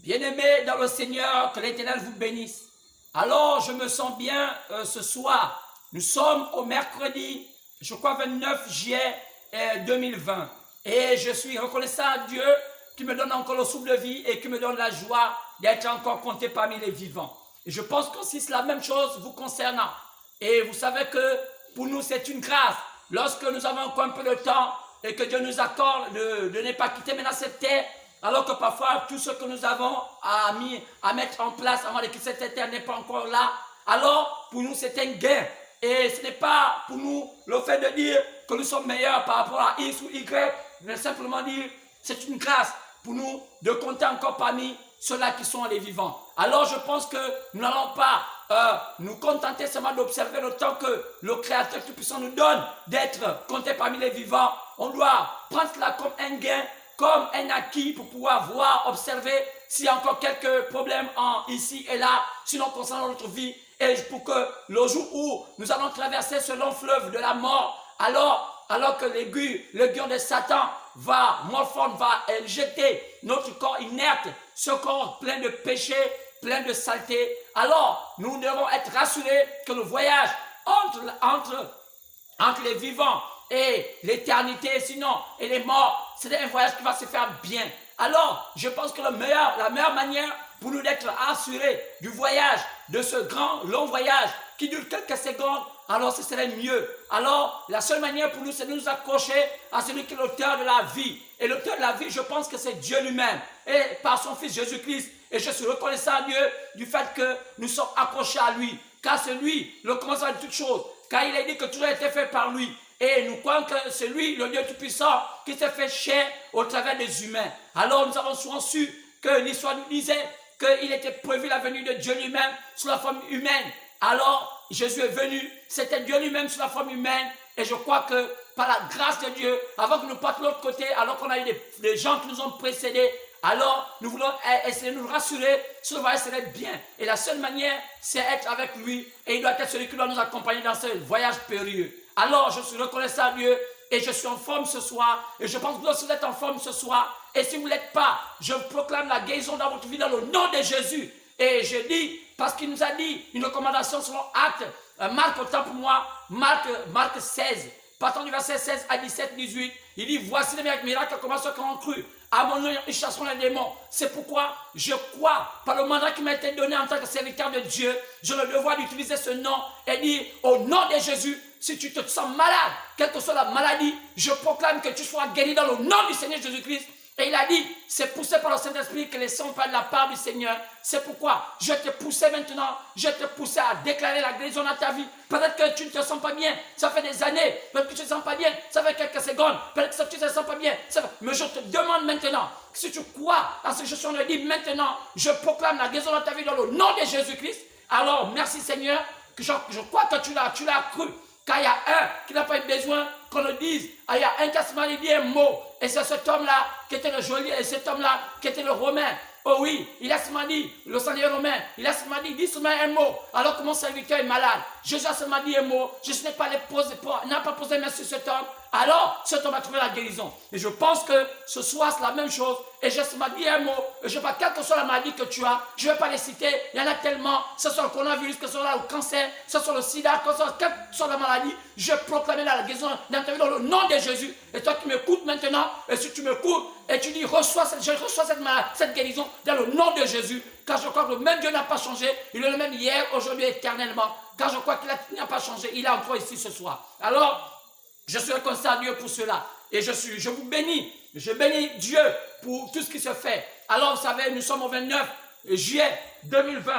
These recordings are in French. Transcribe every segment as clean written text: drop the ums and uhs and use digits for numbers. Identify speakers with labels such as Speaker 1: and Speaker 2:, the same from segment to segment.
Speaker 1: Bien-aimés dans le Seigneur, que l'Éternel vous bénisse. Alors, je me sens bien ce soir. Nous sommes au mercredi, je crois 29 juillet 2020. Et je suis reconnaissant à Dieu qui me donne encore le souffle de vie et qui me donne la joie d'être encore compté parmi les vivants. Et je pense qu'aussi c'est la même chose vous concernant. Et vous savez que pour nous, c'est une grâce. Lorsque nous avons encore un peu de temps et que Dieu nous accorde de ne pas quitter maintenant cette terre, alors que parfois, tout ce que nous avons à mettre en place avant de quitter cette terre n'est pas encore là, alors pour nous, c'est un gain. Et ce n'est pas pour nous le fait de dire que nous sommes meilleurs par rapport à X ou Y, mais simplement dire c'est une grâce pour nous de compter encore parmi ceux-là qui sont les vivants. Alors je pense que nous n'allons pas nous contenter seulement d'observer le temps que le Créateur Tout-Puissant nous donne d'être comptés parmi les vivants. On doit prendre cela comme un gain, comme un acquis pour pouvoir voir, observer s'il y a encore quelques problèmes ici et là, sinon concernant notre vie. Et pour que le jour où nous allons traverser ce long fleuve de la mort, alors que l'aiguillon de Satan va injecter notre corps inerte, ce corps plein de péchés, plein de saleté, alors nous devons être rassurés que le voyage entre les vivants et l'éternité, sinon, et les morts, c'est un voyage qui va se faire bien. Alors, je pense que la meilleure manière pour nous d'être assurés du voyage, de ce grand, long voyage qui dure quelques secondes, alors ce serait mieux. Alors, la seule manière pour nous, c'est de nous accrocher à celui qui est l'auteur de la vie. Et l'auteur de la vie, je pense que c'est Dieu lui-même. Et par son Fils Jésus-Christ. Et je suis reconnaissant à Dieu du fait que nous sommes accrochés à lui. Car c'est lui le commencement de toutes choses. Car il a dit que tout a été fait par lui. Et nous croyons que c'est lui, le Dieu Tout-Puissant, qui s'est fait chair au travers des humains. Alors nous avons souvent su que l'histoire nous disait qu'il était prévu la venue de Dieu lui-même sous la forme humaine. Alors Jésus est venu, c'était Dieu lui-même sous la forme humaine. Et je crois que par la grâce de Dieu, avant que nous partions de l'autre côté, alors qu'on a eu des gens qui nous ont précédés, alors nous voulons essayer de nous rassurer, ce voyage serait bien. Et la seule manière, c'est être avec lui. Et il doit être celui qui doit nous accompagner dans ce voyage périlleux. Alors je suis reconnaissant à Dieu et je suis en forme ce soir. Et je pense que vous êtes en forme ce soir. Et si vous ne l'êtes pas, je proclame la guérison dans votre vie dans le nom de Jésus. Et je dis, parce qu'il nous a dit une recommandation selon Actes, Marc autant pour moi, Marc 16, partant du verset 16 à 17, 18, il dit, voici les miracles comment ceux qui ont cru. À mon nom, ils chasseront les démons. C'est pourquoi je crois, par le mandat qui m'a été donné en tant que serviteur de Dieu, j'ai le devoir d'utiliser ce nom et dire, au nom de Jésus, si tu te sens malade, quelle que soit la maladie, je proclame que tu sois guéri dans le nom du Seigneur Jésus-Christ. Et il a dit, c'est poussé par le Saint-Esprit que les sons parlent de la part du Seigneur. C'est pourquoi je te poussais maintenant, je te poussais à déclarer la guérison dans ta vie. Peut-être que tu ne te sens pas bien, ça fait des années. Peut-être que tu ne te sens pas bien, ça fait quelques secondes. Peut-être que tu ne te sens pas bien, mais je te demande maintenant, si tu crois à ce que je suis en train de dire maintenant, je proclame la guérison dans ta vie dans le nom de Jésus-Christ. Alors, merci Seigneur, que je crois que tu l'as cru. Car il y a un qui n'a pas eu besoin qu'on le dise. Il y a un qui a seulement dit un mot. Et c'est cet homme-là qui était le geôlier et cet homme-là qui était le Romain. Oh oui, il a seulement dit, le Seigneur romain, il a seulement dit seulement un mot. Alors que mon serviteur est malade. Jésus a seulement dit un mot. Jésus n'a pas posé main sur cet homme. Alors, cet homme a trouvé la guérison. Et je pense que ce soir, c'est la même chose. Et j'ai seulement dit un mot. Et je ne sais pas, quelle que soit la maladie que tu as, je ne vais pas les citer. Il y en a tellement. Que ce soit le coronavirus, que ce soit le cancer, que ce soit le sida, que ce soit quelle que soit la maladie, je proclame la guérison dans ta vie dans le nom de Jésus. Et toi qui m'écoutes maintenant, et si tu m'écoutes, et tu dis, je reçois cette guérison dans le nom de Jésus. Car je crois que le même Dieu n'a pas changé. Il est le même hier, aujourd'hui, éternellement. Car je crois qu'il n'a pas changé. Il est encore ici ce soir. Alors, je suis reconnaissant à Dieu pour cela. Et je vous bénis. Je bénis Dieu pour tout ce qui se fait. Alors, vous savez, nous sommes au 29 juillet 2020,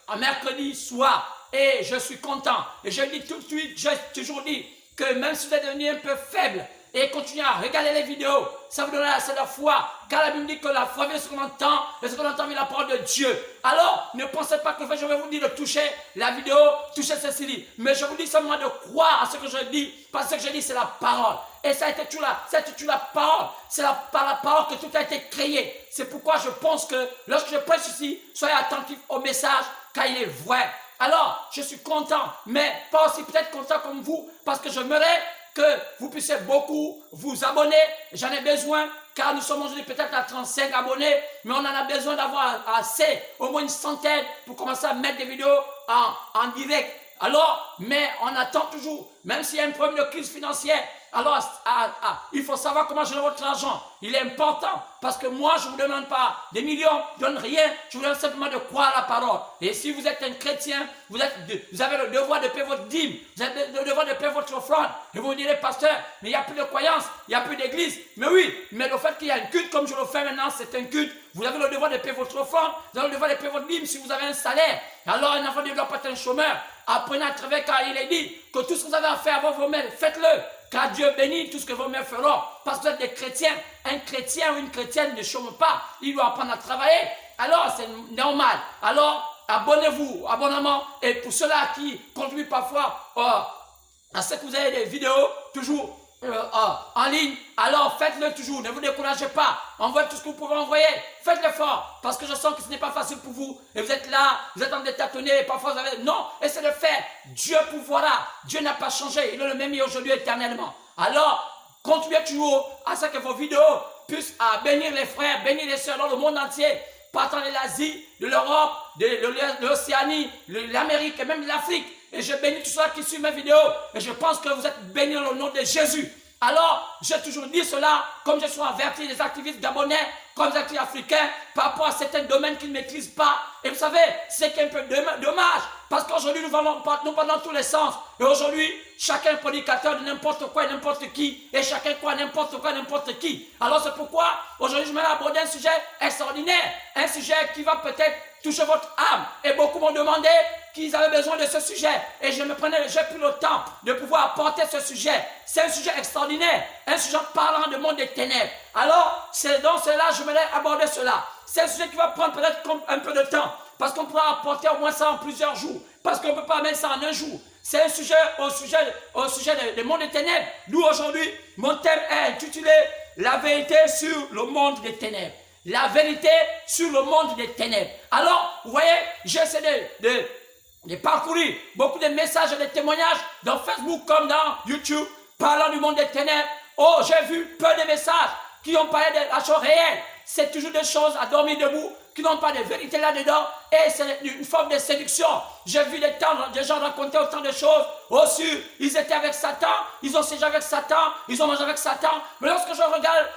Speaker 1: un mercredi soir. Et je suis content. Et je dis tout de suite, j'ai toujours dit que même si vous êtes devenu un peu faible, et continuez à regarder les vidéos, ça vous donnera assez de foi. Car la Bible dit que la foi vient ce qu'on entend, et ce qu'on entend vient la parole de Dieu. Alors, ne pensez pas que je vais vous dire de toucher la vidéo, toucher ceci. Mais je vous dis seulement de croire à ce que je dis, parce que ce que je dis, c'est la parole. Et ça a été tout là, c'est toute la parole. C'est par la parole que tout a été créé. C'est pourquoi je pense que lorsque je prêche ici, soyez attentifs au message, car il est vrai. Alors, je suis content, mais pas aussi peut-être content comme vous, parce que j'aimerais que vous puissiez beaucoup vous abonner. J'en ai besoin car nous sommes aujourd'hui peut-être à 35 abonnés, mais on en a besoin d'avoir assez, au moins une centaine, pour commencer à mettre des vidéos en direct. Alors, mais on attend toujours, même s'il y a un problème de crise financière, alors il faut savoir comment gérer votre argent. Il est important, parce que moi, je ne vous demande pas des millions, je ne donne rien, je vous demande simplement de croire à la parole. Et si vous êtes un chrétien, vous avez le devoir de payer votre dîme, vous avez le devoir de payer votre offrande. Et vous me direz, pasteur, mais il n'y a plus de croyance, il n'y a plus d'église. Mais oui, mais le fait qu'il y a un culte comme je le fais maintenant, c'est un culte. Vous avez le devoir de payer votre offrande, vous avez le devoir de payer votre dîme si vous avez un salaire. Alors un enfant ne doit pas être un chômeur. Apprenez à travers car il est dit que tout ce que vous avez à faire avant vos mains, faites-le. Car Dieu bénit tout ce que vos mains feront. Parce que vous êtes des chrétiens. Un chrétien ou une chrétienne ne chôme pas. Il doit apprendre à travailler. Alors c'est normal. Alors abonnez-vous, abonnement. Et pour ceux-là qui contribuent parfois à ce que vous avez des vidéos toujours en ligne, alors faites-le toujours, ne vous découragez pas, envoyez tout ce que vous pouvez envoyer, faites l'effort, parce que je sens que ce n'est pas facile pour vous, et vous êtes là, vous êtes en train de tâtonner, parfois vous avez, non, essayez de faire, Dieu pourvoira, Dieu n'a pas changé, il est le même hier, aujourd'hui, éternellement. Alors, contribuez toujours à ce que vos vidéos puissent bénir les frères, bénir les sœurs dans le monde entier, partant de l'Asie, de l'Europe, de l'Océanie, de l'Amérique et même de l'Afrique. Et je bénis tous ceux qui suivent mes vidéos. Et je pense que vous êtes bénis dans le nom de Jésus. Alors, j'ai toujours dit cela, comme je suis averti des activistes gabonais, comme des activistes africains, par rapport à certains domaines qu'ils ne maîtrisent pas. Et vous savez, c'est un peu dommage, parce qu'aujourd'hui, nous allons dans tous les sens. Et aujourd'hui, chacun est prédicateur de n'importe quoi et n'importe qui. Et chacun croit n'importe quoi et n'importe qui. Alors, c'est pourquoi, aujourd'hui, je vais aborder un sujet extraordinaire. Un sujet qui va peut-être toucher votre âme. Et beaucoup m'ont demandé qu'ils avaient besoin de ce sujet. Et j'ai pris le temps de pouvoir apporter ce sujet. C'est un sujet extraordinaire. Un sujet parlant du monde des ténèbres. Alors, c'est dans cela, je voulais aborder cela. C'est un sujet qui va prendre peut-être un peu de temps. Parce qu'on pourra apporter au moins ça en plusieurs jours. Parce qu'on ne peut pas mettre ça en un jour. C'est un sujet au sujet du monde des ténèbres. Nous, aujourd'hui, mon thème est intitulé « La vérité sur le monde des ténèbres ». La vérité sur le monde des ténèbres. Alors, vous voyez, j'essaie de parcourir beaucoup de messages et de témoignages dans Facebook comme dans YouTube, parlant du monde des ténèbres. Oh, j'ai vu peu de messages qui ont parlé de la chose réelle. C'est toujours des choses à dormir debout, qui n'ont pas de vérité là-dedans, et c'est une forme de séduction. J'ai vu des gens raconter autant de choses. Aussi, ils étaient avec Satan, ils ont séjourné avec Satan, ils ont mangé avec Satan. Mais lorsque je regarde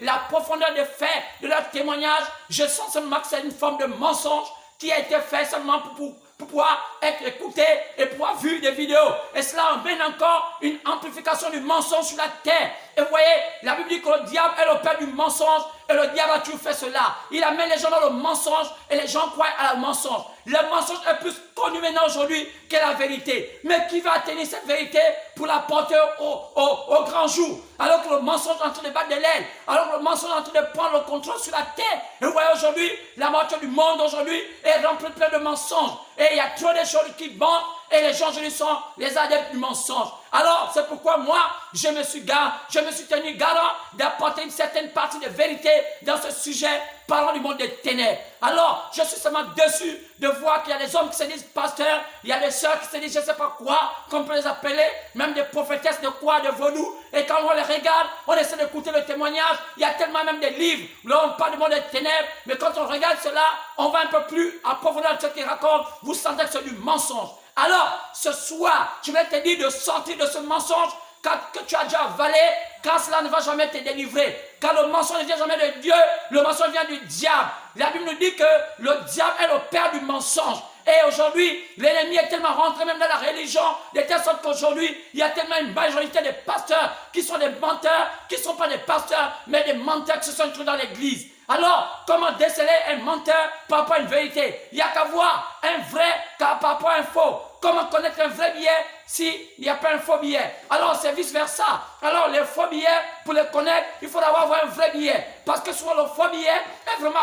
Speaker 1: la profondeur des faits de leur témoignage, je sens seulement que c'est une forme de mensonge qui a été fait seulement pour pouvoir être écouté et pouvoir vu des vidéos. Et cela emmène encore une amplification du mensonge sur la terre. Et vous voyez, la Bible dit que le diable est le père du mensonge, et le diable a toujours fait cela. Il amène les gens dans le mensonge et les gens croient à la mensonge. Le mensonge est plus connu maintenant aujourd'hui que la vérité. Mais qui va atteindre cette vérité pour la porter au grand jour? Alors que le mensonge est en train de battre de l'aile, alors que le mensonge est en train de prendre le contrôle sur la terre. Et vous voyez aujourd'hui, la moitié du monde aujourd'hui est remplie plein de mensonges. Et il y a trop de choses qui mentent. Et les gens aujourd'hui sont les adeptes du mensonge. Alors, c'est pourquoi moi, je me suis tenu garant d'apporter une certaine partie de vérité dans ce sujet parlant du monde des ténèbres. Alors, je suis seulement déçu de voir qu'il y a des hommes qui se disent pasteurs, il y a des sœurs qui se disent je ne sais pas quoi, qu'on peut les appeler, même des prophétesses de quoi, de vaudou. Et quand on les regarde, on essaie d'écouter le témoignage. Il y a tellement même des livres où on parle du monde des ténèbres, mais quand on regarde cela, on va un peu plus approfondir ce qu'ils racontent. Vous sentez que c'est du mensonge. Alors, ce soir, je vais te dire de sortir de ce mensonge que tu as déjà avalé, car cela ne va jamais te délivrer. Car le mensonge ne vient jamais de Dieu, le mensonge vient du diable. La Bible nous dit que le diable est le père du mensonge. Et aujourd'hui, l'ennemi est tellement rentré même dans la religion, de telle sorte qu'aujourd'hui, il y a tellement une majorité de pasteurs qui sont des menteurs, qui ne sont pas des pasteurs, mais des menteurs qui se sont introduits dans l'église. Alors, comment déceler un menteur par rapport à une vérité? Il n'y a qu'à voir un vrai par rapport à un faux. Comment connaître un vrai billet s'il n'y a pas un faux billet? Alors, c'est vice-versa. Alors, les faux billets, pour les connaître, il faut avoir un vrai billet. Parce que souvent, le faux billet est vraiment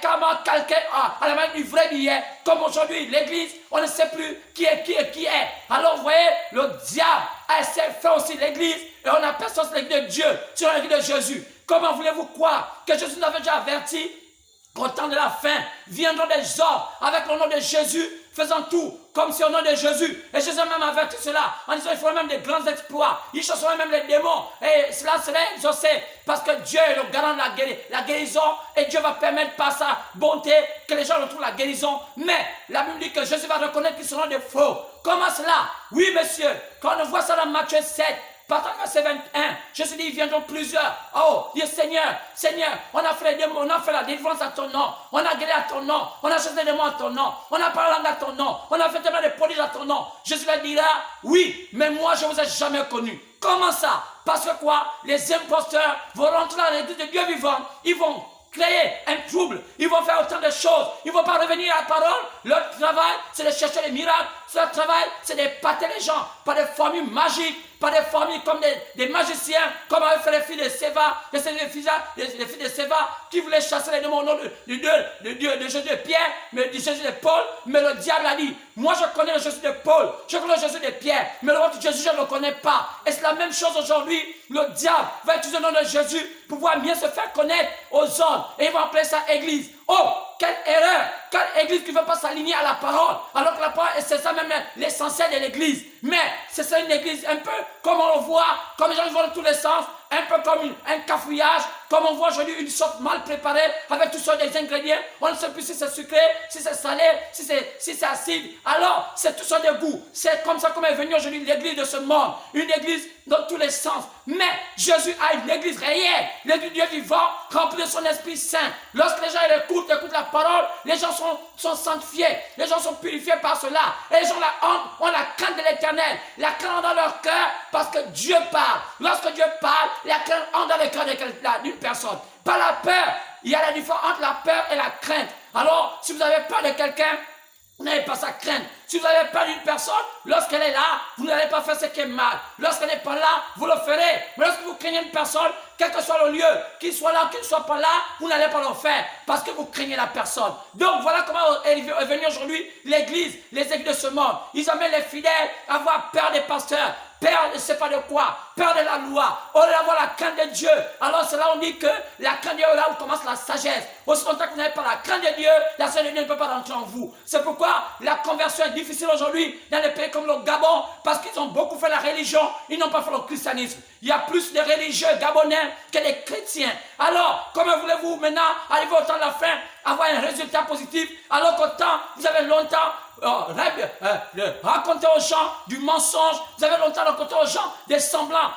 Speaker 1: carrément calqué à la manière du vrai billet. Comme aujourd'hui, l'église, on ne sait plus qui est. Alors, vous voyez, le diable a essayé de faire aussi l'église, et on appelle ça l'église de Dieu, sur l'église de Jésus. Comment voulez-vous croire que Jésus nous avait déjà averti qu'au temps de la fin, viendront des hommes avec le nom de Jésus, faisant tout comme c'est au nom de Jésus. Et Jésus a même averti cela en disant il faut même des grands exploits. Ils chercheront même les démons. Et cela serait exaucé parce que Dieu est le garant de la guérison et Dieu va permettre par sa bonté que les gens retrouvent la guérison. Mais la Bible dit que Jésus va reconnaître qu'ils seront des faux. Comment cela? Oui, monsieur, quand on voit ça dans Matthieu 7, partant de verset 21, Jésus dit, ils viendront plusieurs. Oh, dit Seigneur, Seigneur, on a fait les démons, on a fait la délivrance à ton nom, on a guéri à ton nom, on a chassé les démons à ton nom, on a parlé à ton nom, on a fait tellement de prodiges à ton nom. Jésus leur dira, oui, mais moi je ne vous ai jamais connu. Comment ça? Parce que quoi? Les imposteurs vont rentrer dans l'église de Dieu vivant, ils vont créer un trouble, ils vont faire autant de choses, ils ne vont pas revenir à la parole. Leur travail, c'est de chercher les miracles, leur travail, c'est d'épater les gens par des formules magiques, par des formules comme des magiciens, comme avaient fait les filles de Séva, les filles de Séva, qui voulaient chasser les démons au nom de Jésus de Pierre, mais de Jésus de Paul, mais le diable a dit, moi je connais le Jésus de Paul, je connais le Jésus de Pierre, mais le nom de Jésus je ne le connais pas. Et c'est la même chose aujourd'hui, le diable va utiliser le nom de Jésus pour pouvoir mieux se faire connaître aux hommes, et ils vont appeler ça église. Oh, quelle erreur! Quelle église qui ne veut pas s'aligner à la parole, alors que la parole, c'est ça même l'essentiel de l'église. Mais c'est ça une église un peu comme on le voit, comme les gens vont dans tous les sens, un peu comme un cafouillage, comme on voit aujourd'hui une sorte mal préparée, avec toutes sortes d'ingrédients. On ne sait plus si c'est sucré, si c'est salé, si c'est acide. Alors, c'est tout sortes de goûts. C'est comme ça qu'on est venu aujourd'hui l'église de ce monde. Une église dans tous les sens. Mais Jésus a une église réelle, l'église de Dieu vivant, remplie de son Esprit Saint. Lorsque les gens écoutent la parole, les gens sont sanctifiés, les gens sont purifiés par cela. Et les gens ont la crainte de l'éternel, la crainte dans leur cœur, parce que Dieu parle. Lorsque Dieu parle, la crainte entre dans le cœur d'une personne. Pas la peur. Il y a la différence entre la peur et la crainte. Alors, si vous avez peur de quelqu'un, vous n'avez pas sa crainte. Si vous avez peur d'une personne, lorsqu'elle est là, vous n'allez pas faire ce qui est mal. Lorsqu'elle n'est pas là, vous le ferez. Mais lorsque vous craignez une personne, quel que soit le lieu, qu'il soit là ou qu'il ne soit pas là, vous n'allez pas le faire parce que vous craignez la personne. Donc voilà comment est venue aujourd'hui l'église, les églises de ce monde. Ils amènent les fidèles à avoir peur des pasteurs. Peur de ne sais pas de quoi, peur de la loi, au lieu d'avoir la crainte de Dieu. Alors c'est là on dit que la crainte de Dieu, là où commence la sagesse. Aussi longtemps que vous n'avez pas la crainte de Dieu, la sagesse de Dieu ne peut pas rentrer en vous. C'est pourquoi la conversion est difficile aujourd'hui dans des pays comme le Gabon, parce qu'ils ont beaucoup fait la religion, ils n'ont pas fait le christianisme. Il y a plus de religieux gabonais que des chrétiens. Alors, comment voulez-vous maintenant arriver au temps de la fin, avoir un résultat positif, alors qu'autant vous avez longtemps raconter aux gens du mensonge, vous avez longtemps raconté aux gens des semblants,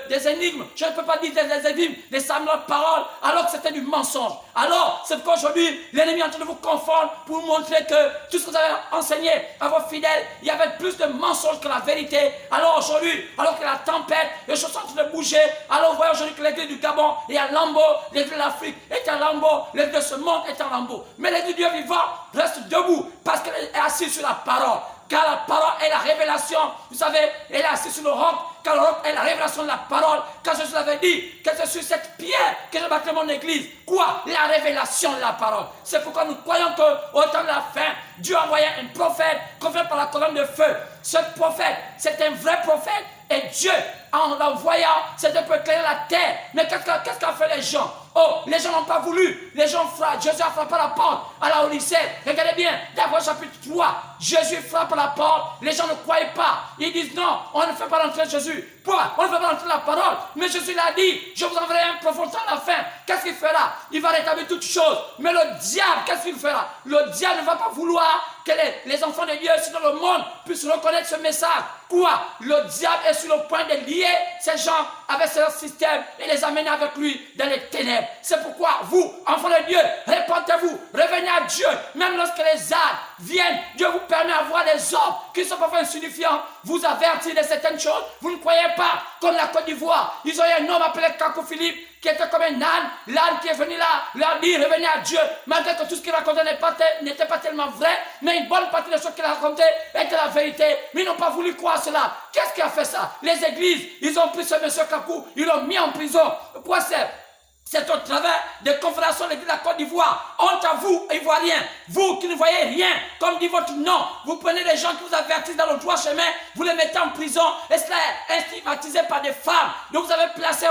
Speaker 1: des énigmes, je ne peux pas dire des énigmes, des semblants de paroles, alors que c'était du mensonge. Alors, c'est pourquoi aujourd'hui, l'ennemi est en train de vous confondre pour vous montrer que tout ce que vous avez enseigné à vos fidèles, il y avait plus de mensonges que la vérité. Alors aujourd'hui, alors que la tempête, les choses sont en train de bouger, alors vous voyez aujourd'hui que l'église du Gabon est à lambeau, l'église de l'Afrique est à lambeau, l'église de ce monde est à lambeau. Mais l'église du Dieu vivant reste debout parce qu'elle est assise sur la parole. Car la parole est la révélation. Vous savez, elle est assise sur le roc. Car le roc est la révélation de la parole. Car Jésus avait dit que c'est sur cette pierre que je bâtirai mon église. Quoi? La révélation de la parole. C'est pourquoi nous croyons qu'au temps de la fin, Dieu a envoyé un prophète confirmé par la colonne de feu. Ce prophète, c'est un vrai prophète. Et Dieu, en l'envoyant, c'était pour éclairer la terre. Mais qu'est-ce qu'ont fait les gens? Oh, les gens n'ont pas voulu. Les gens frappent. Jésus a frappé à la porte à la Odyssée. Regardez bien, d'abord chapitre 3. Jésus frappe à la porte. Les gens ne croyaient pas. Ils disent non, on ne fait pas rentrer Jésus. Pourquoi? On ne fait pas rentrer la parole. Mais Jésus l'a dit, je vous enverrai un profond à la fin. Qu'est-ce qu'il fera? Il va rétablir toutes choses. Mais le diable, qu'est-ce qu'il fera? Le diable ne va pas vouloir que les enfants de Dieu, si dans le monde, puissent reconnaître ce message. Quoi? Le diable est sur le point de lier ces gens avec ce système et les amener avec lui dans les ténèbres. C'est pourquoi vous, enfants de Dieu, répentez-vous, revenez à Dieu. Même lorsque les ânes viennent, Dieu vous permet d'avoir des hommes qui sont parfois insignifiants, vous avertir de certaines choses. Vous ne croyez pas, comme la Côte d'Ivoire. Ils ont eu un homme appelé Kako Philippe, qui était comme un âne, l'âne qui est venu là, leur dit revenez à Dieu, malgré que tout ce qu'il racontait n'était pas tellement vrai, mais une bonne partie des choses qu'il racontait était la vérité, mais ils n'ont pas voulu croire cela. Qu'est-ce qui a fait ça? Les églises, ils ont pris ce monsieur Kakou, ils l'ont mis en prison. Pourquoi c'est au travers des confédérations de la Côte d'Ivoire honte à vous, Ivoiriens, vous qui ne voyez rien, comme dit votre nom, vous prenez les gens qui vous avertissent dans le droit chemin, vous les mettez en prison, et cela est stigmatisé par des femmes, donc vous avez placé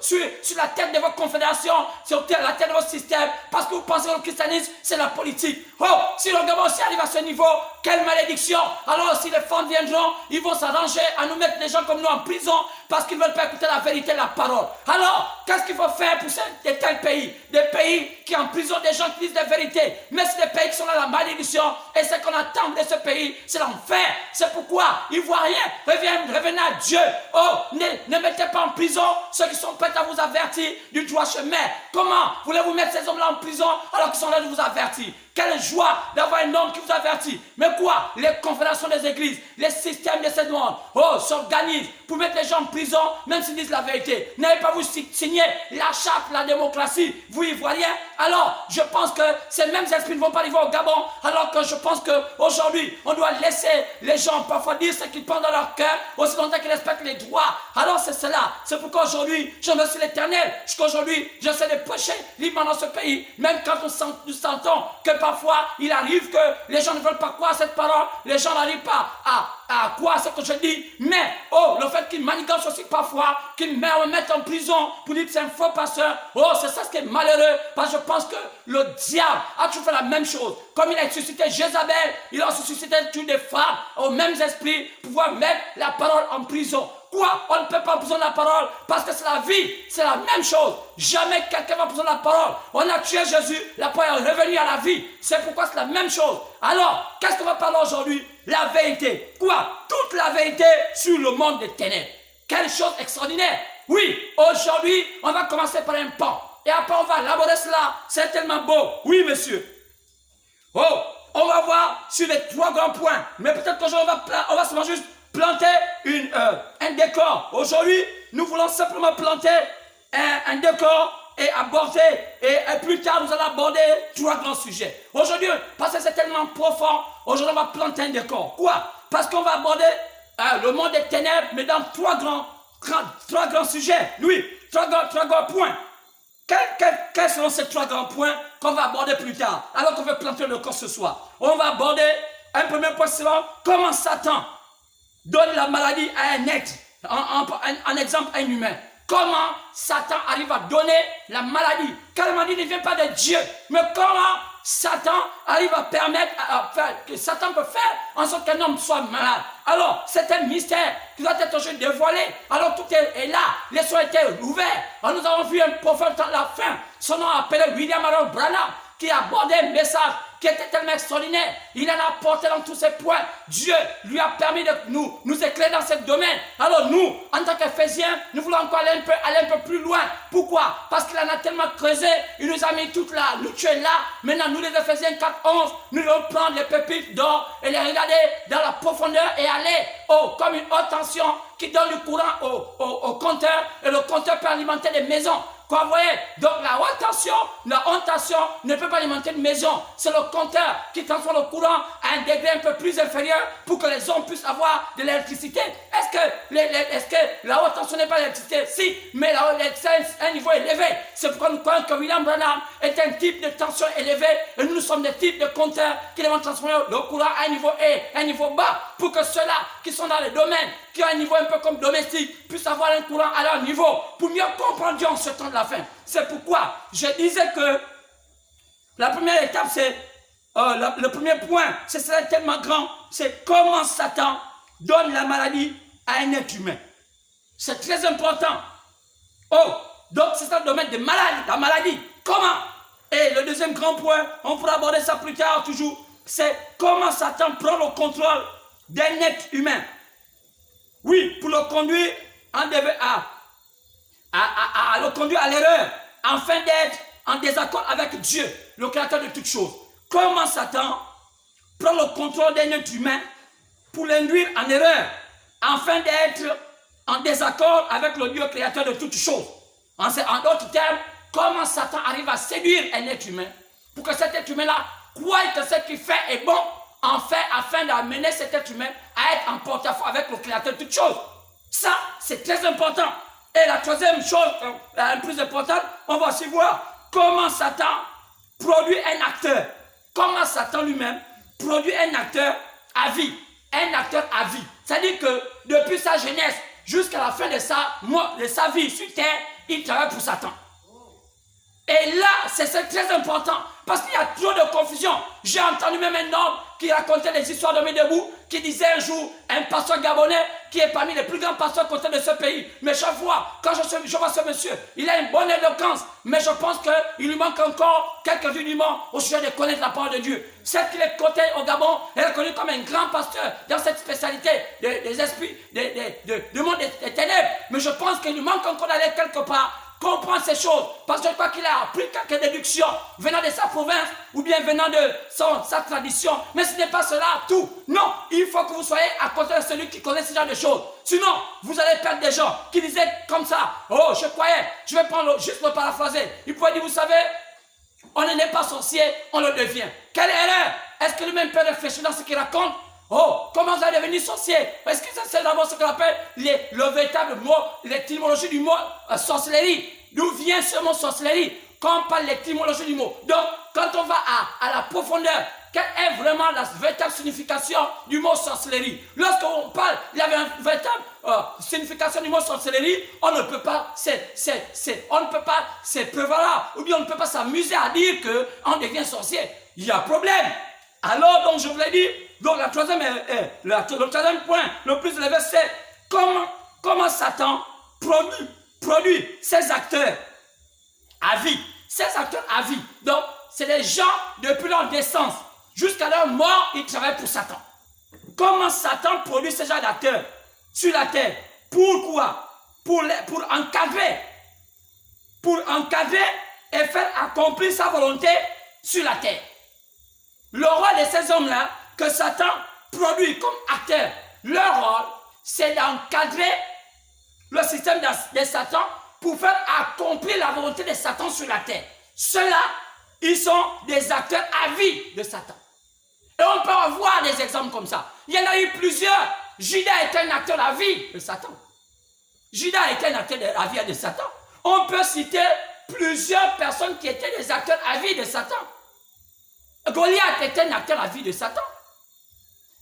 Speaker 1: sur la tête de votre confédération, sur la tête de votre système, parce que vous pensez que le christianisme, c'est la politique. Oh, si le Gabon aussi arrive à ce niveau, quelle malédiction! Alors si les femmes viendront, ils vont s'arranger à nous mettre des gens comme nous en prison, parce qu'ils ne veulent pas écouter la vérité, la parole. Alors, qu'est-ce qu'il faut faire pour de tels pays? Des pays qui emprisonnent des gens qui disent la vérité. Mais c'est des pays qui sont dans la malédiction. Et ce qu'on attend de ce pays, c'est l'enfer. C'est pourquoi Ivoiriens, revenez à Dieu. Oh, ne mettez pas en prison ceux qui sont prêts à vous avertir du droit chemin. Comment voulez-vous mettre ces hommes-là en prison alors qu'ils sont là de vous avertir? Quelle joie d'avoir un homme qui vous avertit. Mais quoi? Les confédérations des églises, les systèmes de ce monde, oh, s'organisent pour mettre les gens en prison, même s'ils disent la vérité. N'avez pas vous signé la charte de la démocratie, vous Ivoiriens? Alors, je pense que ces mêmes esprits ne vont pas arriver au Gabon, alors que je pense qu'aujourd'hui, on doit laisser les gens parfois dire ce qu'ils pensent dans leur cœur, aussi longtemps qu'ils respectent les droits. Alors c'est cela. C'est pourquoi aujourd'hui, je remercie l'Éternel. Jusqu'aujourd'hui, j'essaie de prêcher librement dans ce pays, même quand nous sentons que parfois, il arrive que les gens ne veulent pas croire cette parole, les gens n'arrivent pas à croire ce que je dis, mais oh, le fait qu'ils manigancent aussi parfois, qu'ils me mettent en prison pour dire que c'est un faux pasteur, oh, c'est ça ce qui est malheureux, parce que je pense que le diable a toujours fait la même chose. Comme il a suscité Jézabel, il a aussi suscité toutes des femmes aux mêmes esprits pour pouvoir mettre la parole en prison. Quoi? On ne peut pas emprisonner la parole parce que c'est la vie, c'est la même chose. Jamais quelqu'un va emprisonner la parole. On a tué Jésus, la parole est revenue à la vie. C'est pourquoi c'est la même chose. Alors, qu'est-ce qu'on va parler aujourd'hui? La vérité. Quoi? Toute la vérité sur le monde des ténèbres. Quelle chose extraordinaire. Oui, aujourd'hui, on va commencer par un pan. Et après, on va élaborer cela. C'est tellement beau. Oui, monsieur. Oh, on va voir sur les 3 grands points. Mais peut-être qu'aujourd'hui, on va seulement juste planter un décor. Aujourd'hui, nous voulons simplement planter un décor et aborder, et plus tard, nous allons aborder 3 grands sujets. Aujourd'hui, parce que c'est tellement profond, aujourd'hui, on va planter un décor. Quoi? Parce qu'on va aborder le monde des ténèbres, mais dans 3 grands sujets. Oui, 3 grands points. Quels sont ces 3 grands points qu'on va aborder plus tard, alors qu'on veut planter le corps ce soir? On va aborder un premier point, c'est comment Satan donne la maladie à un être, en exemple un humain. Comment Satan arrive à donner la maladie? Quelle maladie ne vient pas de Dieu, mais comment Satan arrive à permettre que Satan peut faire en sorte qu'un homme soit malade. Alors, c'est un mystère qui doit être aujourd'hui dévoilé. Alors, tout est là. Les soins étaient ouverts. Alors, nous avons vu un prophète à la fin. Son nom appelé William Harold Branham, qui abordait un message qui était tellement extraordinaire. Il en a apporté dans tous ces points. Dieu lui a permis de nous éclairer dans ce domaine. Alors nous, en tant qu'Éphésiens, nous voulons encore aller un peu plus loin. Pourquoi? Parce qu'il en a tellement creusé. Il nous a mis toute là, nous tuer là. Maintenant, nous les Éphésiens 4:11, nous devons prendre les pépites d'or et les regarder dans la profondeur et aller comme une haute tension qui donne du courant au compteur. Et le compteur peut alimenter des maisons. Quoi, vous voyez? Donc la haute tension ne peut pas alimenter une maison. C'est le compteur qui transforme le courant à un degré un peu plus inférieur pour que les hommes puissent avoir de l'électricité. Est-ce que la haute tension n'est pas l'électricité? Si, mais c'est un niveau élevé. C'est pourquoi nous croyons que William Branham est un type de tension élevée et nous sommes des types de compteurs qui devons transformer le courant à un niveau A, un niveau bas, pour que ceux-là qui sont dans les domaines, qui ont un niveau un peu comme domestique, puissent avoir un courant à leur niveau pour mieux comprendre Dieu en ce temps de la fin. C'est pourquoi je disais que la première étape, c'est le premier point, c'est tellement grand, c'est comment Satan donne la maladie à un être humain. C'est très important. Donc c'est ça le domaine de la maladie. Comment? Et le deuxième grand point, on pourra aborder ça plus tard toujours, c'est comment Satan prend le contrôle d'un être humain. Oui, pour le conduire le conduire à l'erreur, afin d'être en désaccord avec Dieu, le créateur de toutes choses. Comment Satan prend le contrôle d'un être humain pour l'induire en erreur, afin d'être en désaccord avec le Dieu créateur de toutes choses. En d'autres termes, comment Satan arrive à séduire un être humain pour que cet être humain-là croie que ce qu'il fait est bon, afin d'amener cet être humain à être en porte-à-faux avec le créateur de toutes choses. Ça, c'est très important. Et la troisième chose, la plus importante, on va aussi voir comment Satan produit un acteur. Comment Satan lui-même produit un acteur à vie. Un acteur à vie. C'est-à-dire que depuis sa jeunesse jusqu'à la fin de sa vie sur terre, il travaille pour Satan. Et là, c'est très important parce qu'il y a trop de confusion. J'ai entendu même un homme qui racontait les histoires de mes debout, qui disait un jour, un pasteur gabonais qui est parmi les plus grands pasteurs côté de ce pays. Mais chaque fois, quand je vois ce monsieur, il a une bonne éloquence, mais je pense qu'il lui manque encore quelques rudiments au sujet de connaître la parole de Dieu. Celle qu'il est côté au Gabon, elle est reconnue comme un grand pasteur dans cette spécialité des esprits, du monde des ténèbres. Mais je pense qu'il lui manque encore d'aller quelque part comprendre ces choses, parce que je crois qu'il a appris quelques déductions venant de sa province ou bien venant de sa tradition, mais ce n'est pas cela tout. Non, il faut que vous soyez à côté de celui qui connaît ce genre de choses. Sinon, vous allez perdre des gens qui disaient comme ça, oh, je croyais, je vais prendre juste le paraphraser. Il pourrait dire, vous savez, on n'est pas sorcier, on le devient. Quelle erreur! Est-ce que lui-même peut réfléchir dans ce qu'il raconte? Oh, comment vous allez devenir sorcier? Est-ce que c'est d'abord ce qu'on appelle le véritable mot, l'étymologie du mot sorcellerie? D'où vient ce mot sorcellerie? Quand on parle de l'étymologie du mot. Donc, quand on va à la profondeur, quelle est vraiment la véritable signification du mot sorcellerie? Lorsqu'on parle, il y avait une véritable signification du mot sorcellerie, on ne peut pas se prévaloir, ou bien on ne peut pas s'amuser à dire qu'on devient sorcier. Il y a problème. Alors, donc, je vous l'ai dit, donc le troisième point, le plus élevé, c'est comment Satan produit ses acteurs à vie. Ces acteurs à vie. Donc, c'est des gens, depuis leur naissance jusqu'à leur mort, ils travaillent pour Satan. Comment Satan produit ce genre d'acteurs sur la terre? Pourquoi? Pour encadrer. Pour encadrer et faire accomplir sa volonté sur la terre. Le rôle de ces hommes-là, que Satan produit comme acteurs, leur rôle, c'est d'encadrer le système de Satan pour faire accomplir la volonté de Satan sur la terre. Ceux-là, ils sont des acteurs à vie de Satan. Et on peut avoir des exemples comme ça. Il y en a eu plusieurs. Judas était un acteur à vie de Satan. Judas était un acteur à vie de Satan. On peut citer plusieurs personnes qui étaient des acteurs à vie de Satan. Goliath était un acteur à vie de Satan.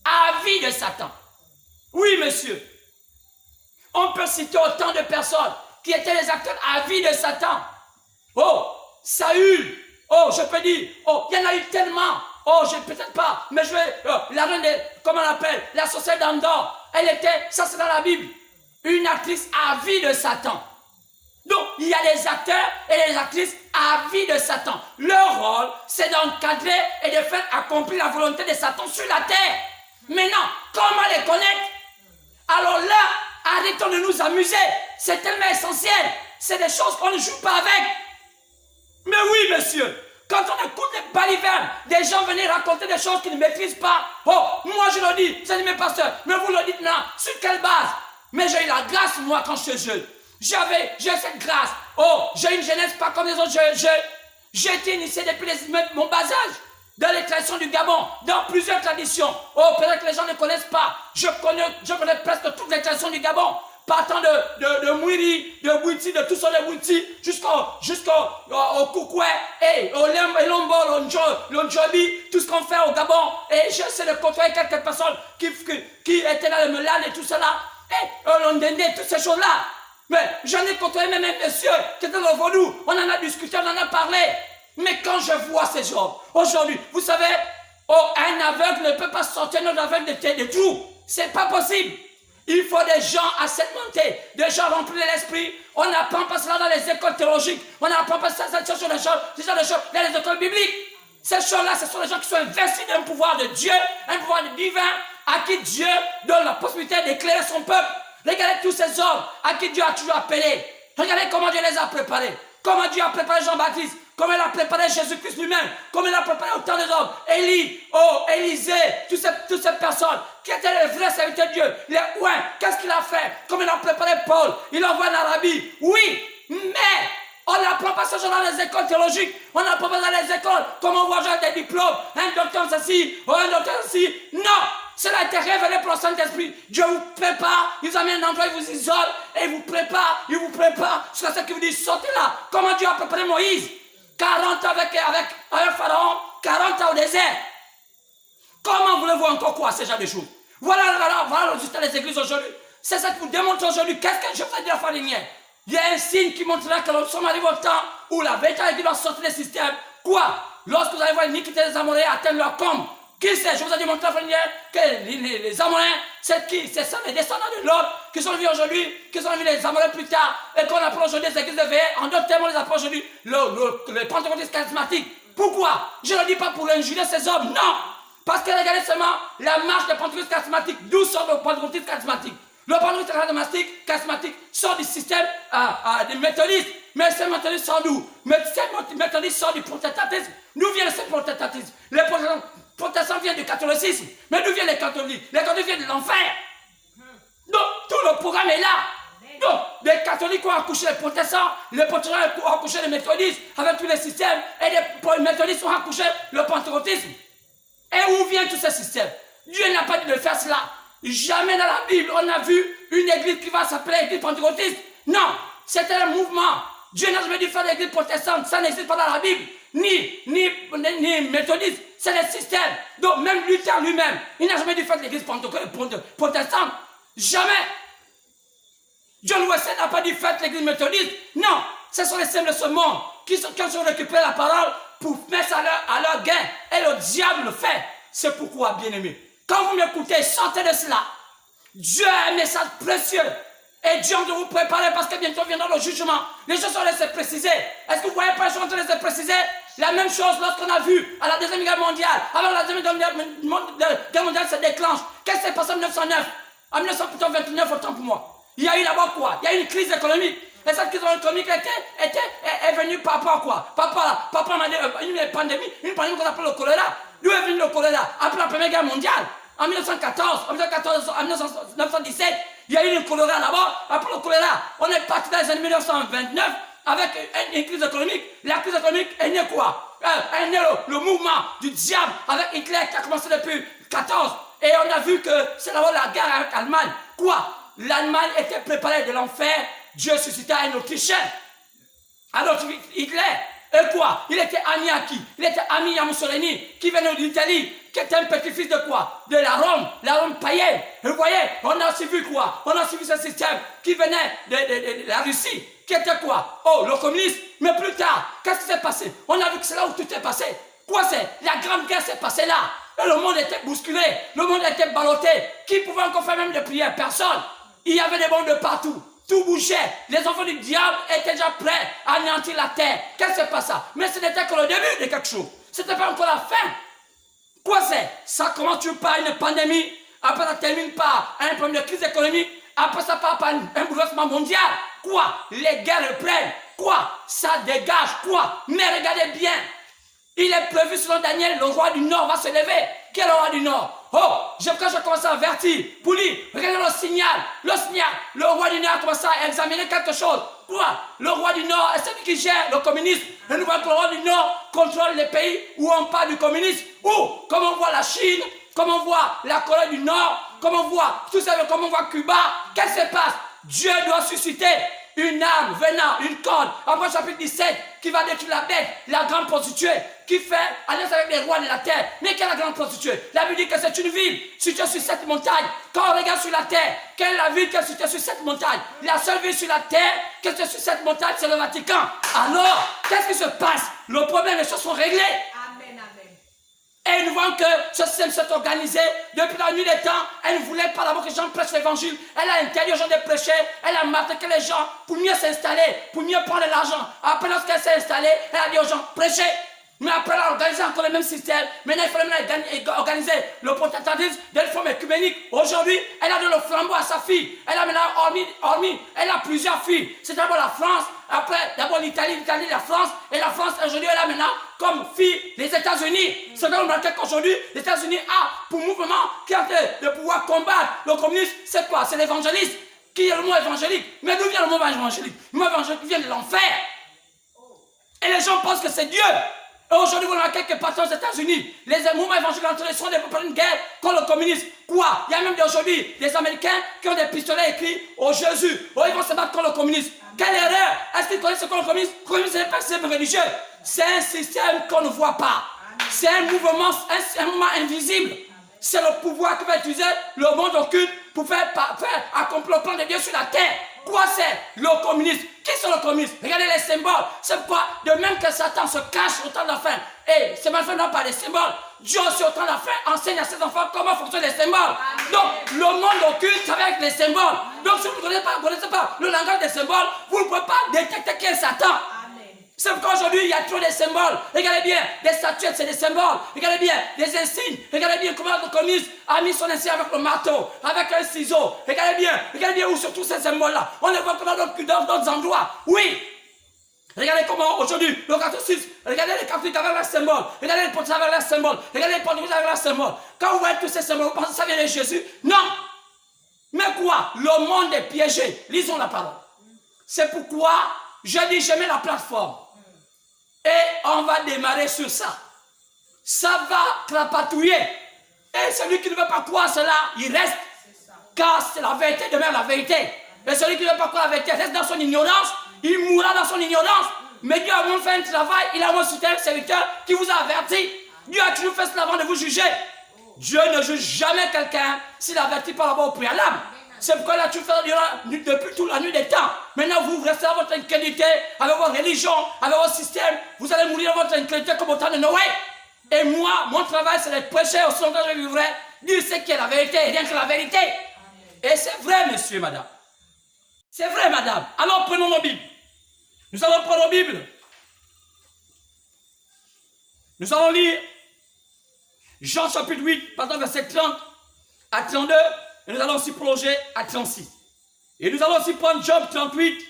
Speaker 1: À vie de Satan. Oui, monsieur. On peut citer autant de personnes qui étaient des acteurs à vie de Satan. Oh, Saül. Oh, je peux dire. Oh, il y en a eu tellement. Oh, je peut-être pas. Mais je vais. La reine de. Comment on l'appelle? La sorcière d'Andorre. Elle était. Ça, c'est dans la Bible. Une actrice à vie de Satan. Donc, il y a des acteurs et des actrices à vie de Satan. Leur rôle, c'est d'encadrer et de faire accomplir la volonté de Satan sur la terre. Maintenant, comment les connaître? Alors là, arrêtons de nous amuser. C'est tellement essentiel. C'est des choses qu'on ne joue pas avec. Mais oui, monsieur. Quand on écoute les balivernes, des gens venir raconter des choses qu'ils ne maîtrisent pas. Oh, moi je le dis, c'est mes pasteurs. Mais vous le dites maintenant, sur quelle base? Mais j'ai eu la grâce, moi, quand j'étais jeune. J'ai cette grâce. Oh, j'ai une jeunesse pas comme les autres. J'ai été initié depuis mon bas âge dans les traditions du Gabon, dans plusieurs traditions. Oh, peut-être que les gens ne connaissent pas. Je connais presque toutes les traditions du Gabon, partant de Mouiri, de Bouiti, de tout ça de Bouiti, jusqu'au Koukoué, et au Lombo, l'Onjobi, tout ce qu'on fait au Gabon. Et j'essaie de côtoyer quelques personnes qui étaient dans le Melan et tout cela. Et l'Ondende, toutes ces choses-là. Mais j'en ai côtoyé même un monsieur qui était dans le Vaudou. On en a discuté, on en a parlé. Mais quand je vois ces gens, aujourd'hui, vous savez, un aveugle ne peut pas sortir notre aveugle de trous. C'est pas possible. Il faut des gens assermentés, des gens remplis de l'esprit. On n'apprend pas cela dans les écoles théologiques. On n'apprend pas ça sur les choses dans les écoles bibliques. Ces choses-là, ce sont les gens qui sont investis d'un pouvoir de Dieu, un pouvoir divin, à qui Dieu donne la possibilité d'éclairer son peuple. Regardez tous ces hommes à qui Dieu a toujours appelé. Regardez comment Dieu les a préparés. Comment Dieu a préparé Jean-Baptiste. Comment il a préparé Jésus-Christ lui-même. Comment il a préparé autant de hommes. Élie, Élisée, toutes ces personnes qui étaient les vrais serviteurs de Dieu. Les ouins, qu'est-ce qu'il a fait? Comment il a préparé Paul. Il envoie en Arabie. Oui, mais on n'apprend pas ce genre dans les écoles théologiques. On n'apprend pas dans les écoles. Comment on voit genre des diplômes. Un docteur ceci, un docteur ceci. Non! Cela a été révélé par le Saint-Esprit. Dieu vous prépare, il vous amène un endroit, il vous isole, et il vous prépare, jusqu'à ce qu'il vous dise, sortez là. Comment Dieu a préparé Moïse? 40 ans avec Pharaon, 40 ans au désert. Comment voulez-vous encore croire ces gens de choses? Voilà le résultat des églises aujourd'hui. C'est ça qui vous démontre aujourd'hui. Qu'est-ce que je vous ai dit la fois dernière? Il y a un signe qui montrera que nous sommes arrivés au temps où la véritable église doit sortir des systèmes. Quoi? Lorsque vous allez voir l'iniquité des Amoréens atteindre leur comble. Qui c'est? Je vous ai dit la fois dernière que les Amoréens, c'est qui? C'est ça, les descendants de l'autre qui sont venus aujourd'hui, qui sont venus les Amoréens plus tard, et qu'on appelle aujourd'hui les églises de veillée. En d'autres termes, on les appelle aujourd'hui les pentecôtistes charismatiques. Pourquoi? Je ne le dis pas pour injurer ces hommes, non! Parce que regardez seulement la marche des pentecôtistes charismatiques. D'où sort le pentecôtiste charismatique? Le pentecôtiste charismatique sort du système des méthodistes. Mais ces méthodistes sortent d'où? Ces méthodistes sortent du protestantisme. D'où vient ce protestantisme? Les protestants viennent du catholicisme. Mais d'où viennent les catholiques? Les catholiques viennent de l'enfer. Donc tout le programme est là. Donc les catholiques ont accouché les protestants ont accouché les méthodistes avec tous les systèmes. Et les méthodistes ont accouché le pentecôtisme. Et où vient tout ce système? Dieu n'a pas dit de faire cela. Jamais dans la Bible, on a vu une église qui va s'appeler église pentecôtiste. Non, c'était un mouvement. Dieu n'a jamais dû faire l'église protestante. Ça n'existe pas dans la Bible. Ni méthodiste. C'est le système. Donc même Luther lui-même, il n'a jamais dû faire l'église protestante. Jamais. John Wesley n'a pas dû faire l'église méthodiste. Non, ce sont les saints de ce monde qui ont récupéré la parole pour mettre ça à leur gain. Et le diable le fait. C'est pourquoi, bien-aimés, quand vous m'écoutez, sortez de cela. Dieu a un message précieux. Et Dieu doit vous préparer parce que bientôt viendra le jugement. Les choses sont laissées préciser. Est-ce que vous voyez pas les choses sont laissées préciser? La même chose lorsqu'on a vu à la Deuxième Guerre mondiale, avant la Deuxième Guerre mondiale se déclenche. Qu'est-ce qui s'est passé en 1909? En 1929, autant pour moi. Il y a eu d'abord quoi? Il y a eu une crise économique. Et cette crise économique est venue par rapport à quoi? Papa m'a dit une pandémie qu'on appelle le choléra. D'où est venu le choléra? Après la Première Guerre mondiale, en 1917, il y a eu le choléra là-bas. Après le choléra, on est parti dans les années 1929 avec une crise économique. La crise économique est née quoi? Est né le mouvement du diable avec Hitler qui a commencé depuis 1914. Et on a vu que c'est d'abord la guerre avec l'Allemagne. Quoi? L'Allemagne était préparée de l'enfer. Dieu suscita un Autrichien. Alors Hitler, et quoi? Il était ami à qui? Il était ami à Mussolini, qui venait d'Italie, qui était un petit-fils de quoi? De la Rome païenne. Et vous voyez, on a aussi vu quoi? On a aussi vu ce système qui venait de la Russie, qui était quoi? Oh, le communisme. Mais plus tard, qu'est-ce qui s'est passé? On a vu que c'est là où tout est passé. Quoi c'est? La grande guerre s'est passée là. Et le monde était bousculé, le monde était ballotté. Qui pouvait encore faire même des prières? Personne. Il y avait des bombes de partout. Tout bougeait. Les enfants du diable étaient déjà prêts à anéantir la terre. Qu'est-ce qui se passe? Mais ce n'était que le début de quelque chose. Ce n'était pas encore la fin. Quoi c'est? Ça commence toujours par une pandémie. Après ça termine par un problème de crise économique. Après ça part par un bouleversement mondial. Quoi? Les guerres reprennent. Quoi? Ça dégage. Quoi? Mais regardez bien. Il est prévu selon Daniel, le roi du Nord va se lever. Quel roi du Nord? Oh, quand je commence à avertir, pour lui, regardez le signal, le roi du Nord a commencé à examiner quelque chose. Quoi? Le roi du Nord est celui qui gère le communisme. Et nous voyons que le roi du Nord contrôle les pays où on parle du communisme. Ou, comme on voit la Chine, comme on voit la Corée du Nord, comme on voit tout ça, comme on voit Cuba, qu'est-ce qui se passe? Dieu doit susciter une arme venant, une corde, après chapitre 17, qui va détruire la bête, la grande prostituée, qui fait alliance avec les rois de la terre. Mais quelle est la grande prostituée? La Bible dit que c'est une ville située sur cette montagne. Quand on regarde sur la terre, quelle est la ville qui est située sur cette montagne? La seule ville sur la terre qui est sur cette montagne, c'est le Vatican. Alors, qu'est-ce qui se passe? Le problème, les choses sont réglées.
Speaker 2: Amen, amen.
Speaker 1: Et nous voyons que ce système s'est organisé depuis la nuit des temps. Elle ne voulait pas d'abord que les gens prêchent l'évangile. Elle a interdit aux gens de prêcher. Elle a marqué les gens pour mieux s'installer, pour mieux prendre l'argent. Après, lorsqu'elle s'est installée, elle a dit aux gens, prêchez. Mais après, elle a organisé encore le même système. Maintenant, il fallait organiser le protestantisme de forme écuménique. Aujourd'hui, elle a donné le flambeau à sa fille. Elle a maintenant hormis, elle a plusieurs filles. C'est d'abord la France, après, d'abord l'Italie, la France. Et la France, aujourd'hui, elle a maintenant comme fille les États-Unis. C'est donc remarqué qu'aujourd'hui, les États-Unis a pour mouvement qui a de pouvoir combattre le communisme. C'est quoi? C'est l'évangélisme. Qui est le mot évangélique? Mais d'où vient le mot évangélique? Le mot évangélique vient de l'enfer. Et les gens pensent que c'est Dieu. Et aujourd'hui, vous remarquez que partout aux États-Unis, les mouvements évangéliques sont pour une guerre contre le communisme. Quoi? Il y a même aujourd'hui des Américains qui ont des pistolets écrits au Jésus. Oh, ils vont se battre contre le communisme. Quelle erreur! Est-ce qu'ils connaissent ce qu'est le communisme? Le communisme, ce n'est pas un système religieux. C'est un système qu'on ne voit pas. C'est un mouvement invisible. C'est le pouvoir que va utiliser le monde occulte pour faire accomplir le plan de Dieu sur la terre. Quoi c'est le communisme? Qui sont les communistes? Regardez les symboles. C'est pourquoi, de même que Satan se cache au temps de la fin, et ces enfants n'ont pas les symboles, Dieu aussi au temps de la fin enseigne à ses enfants comment fonctionnent les symboles. Amen. Donc, le monde occulte avec les symboles. Donc, si vous ne connaissez pas le langage des symboles, vous ne pouvez pas détecter qui est Satan. C'est pourquoi aujourd'hui, il y a trop de symboles. Regardez bien, les statuettes, c'est des symboles. Regardez bien, les insignes. Regardez bien comment le communiste a mis son insigne avec le marteau, avec un ciseau. Regardez bien où sont tous ces symboles-là. On les voit comment dans d'autres endroits. Oui. Regardez comment aujourd'hui, le catholicisme, regardez les catholiques avec leurs symboles. Regardez les protestants avec leurs symboles. Regardez les pentecôtistes avec leurs symboles. Quand vous voyez tous ces symboles, vous pensez que ça vient de Jésus? Non. Mais quoi? Le monde est piégé. Lisons la parole. C'est pourquoi je dis, je mets la plateforme. Et on va démarrer sur ça. Ça va trapatouiller. Et celui qui ne veut pas croire cela, il reste. Car c'est la vérité demeure la vérité. Et celui qui ne veut pas croire la vérité reste dans son ignorance. Il mourra dans son ignorance. Mais Dieu a vraiment fait un travail. Il a vraiment soutenu un serviteur qui vous a averti. Dieu a toujours fait cela avant de vous juger. Dieu ne juge jamais quelqu'un s'il avertit par rapport au préalable. C'est pourquoi il a tout fait depuis toute la nuit des temps. Maintenant, vous restez dans votre incrédulité, avec votre religion, avec votre système. Vous allez mourir dans votre incrédulité comme au temps de Noé. Et moi, mon travail, c'est d'être prêché au son que je vivrai, dire ce qui est la vérité et rien que la vérité. Et c'est vrai, monsieur, madame. C'est vrai, madame. Alors, prenons nos Bibles. Nous allons prendre nos Bibles. Nous allons lire Jean chapitre 8, pardon, verset 30 à 32. Et nous allons aussi prolonger à 36. Et nous allons aussi prendre Job 38,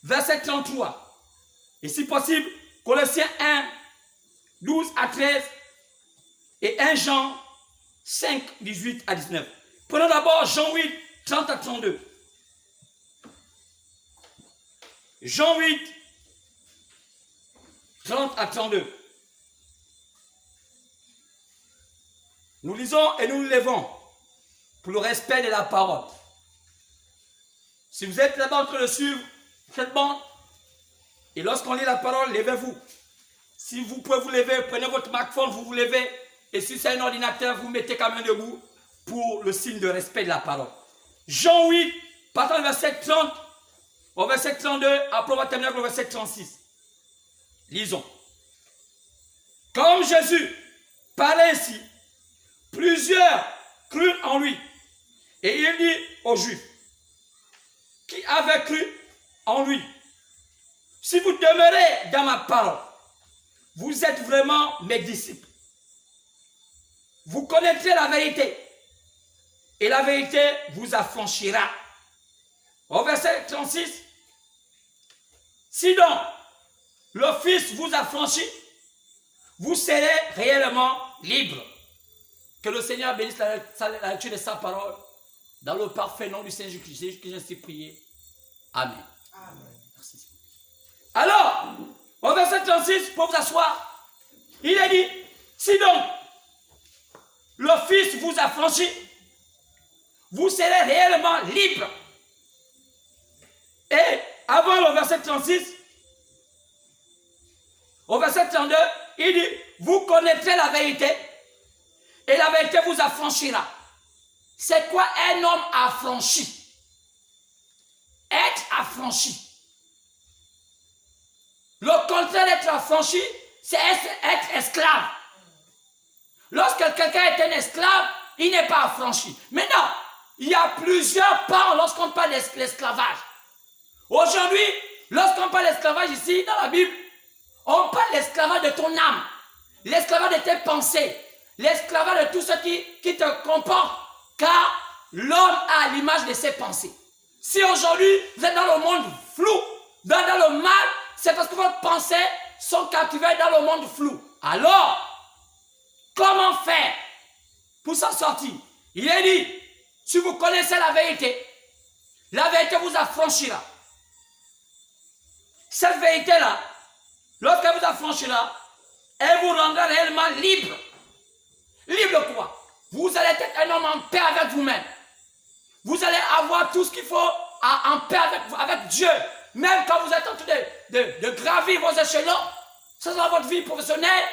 Speaker 1: verset 33. Et si possible, Colossiens 1, 12 à 13. Et 1 Jean 5, 18 à 19. Prenons d'abord Jean 8, 30 à 32. Jean 8, 30 à 32. Nous lisons et nous nous levons pour le respect de la parole. Si vous êtes là-bas en train de suivre, faites bon. Et lorsqu'on lit la parole, levez-vous. Si vous pouvez vous lever, prenez votre smartphone, vous vous levez. Et si c'est un ordinateur, vous mettez quand même debout pour le signe de respect de la parole. Jean 8, partant du verset 30 au verset 32, après on va terminer avec le verset 36. Lisons. Comme Jésus parlait ainsi, plusieurs crurent en lui. Et il dit aux Juifs qui avaient cru en lui, si vous demeurez dans ma parole, vous êtes vraiment mes disciples. Vous connaîtrez la vérité et la vérité vous affranchira. Au verset 36, si donc le Fils vous affranchit, vous serez réellement libres. Que le Seigneur bénisse la lecture de sa parole dans le parfait nom du Seigneur Jésus-Christ que j'ai ainsi prié. Amen. Amen. Merci. Alors, au verset 36, pour vous asseoir, il est dit, si donc le Fils vous affranchit, vous serez réellement libres. Et avant le verset 36, au verset 32, il dit, vous connaîtrez la vérité et la vérité vous affranchira. C'est quoi un homme affranchi? Être affranchi. Le contraire d'être affranchi, c'est être esclave. Lorsque quelqu'un est un esclave, il n'est pas affranchi. Maintenant, il y a plusieurs pans lorsqu'on parle de l'esclavage. Aujourd'hui, lorsqu'on parle d'esclavage ici, dans la Bible, on parle de l'esclavage de ton âme, l'esclavage de tes pensées, l'esclavage de tout ce qui te comporte, car l'homme a l'image de ses pensées. Si aujourd'hui, vous êtes dans le monde flou, dans le mal, c'est parce que vos pensées sont captivées dans le monde flou. Alors, comment faire pour s'en sortir? Il est dit, si vous connaissez la vérité vous affranchira. Cette vérité-là, lorsqu'elle vous affranchira, elle vous rendra réellement libre. Libre de quoi? Vous allez être un homme en paix avec vous-même. Vous allez avoir tout ce qu'il faut en paix avec Dieu. Même quand vous êtes en train de gravir vos échelons, c'est dans votre vie professionnelle,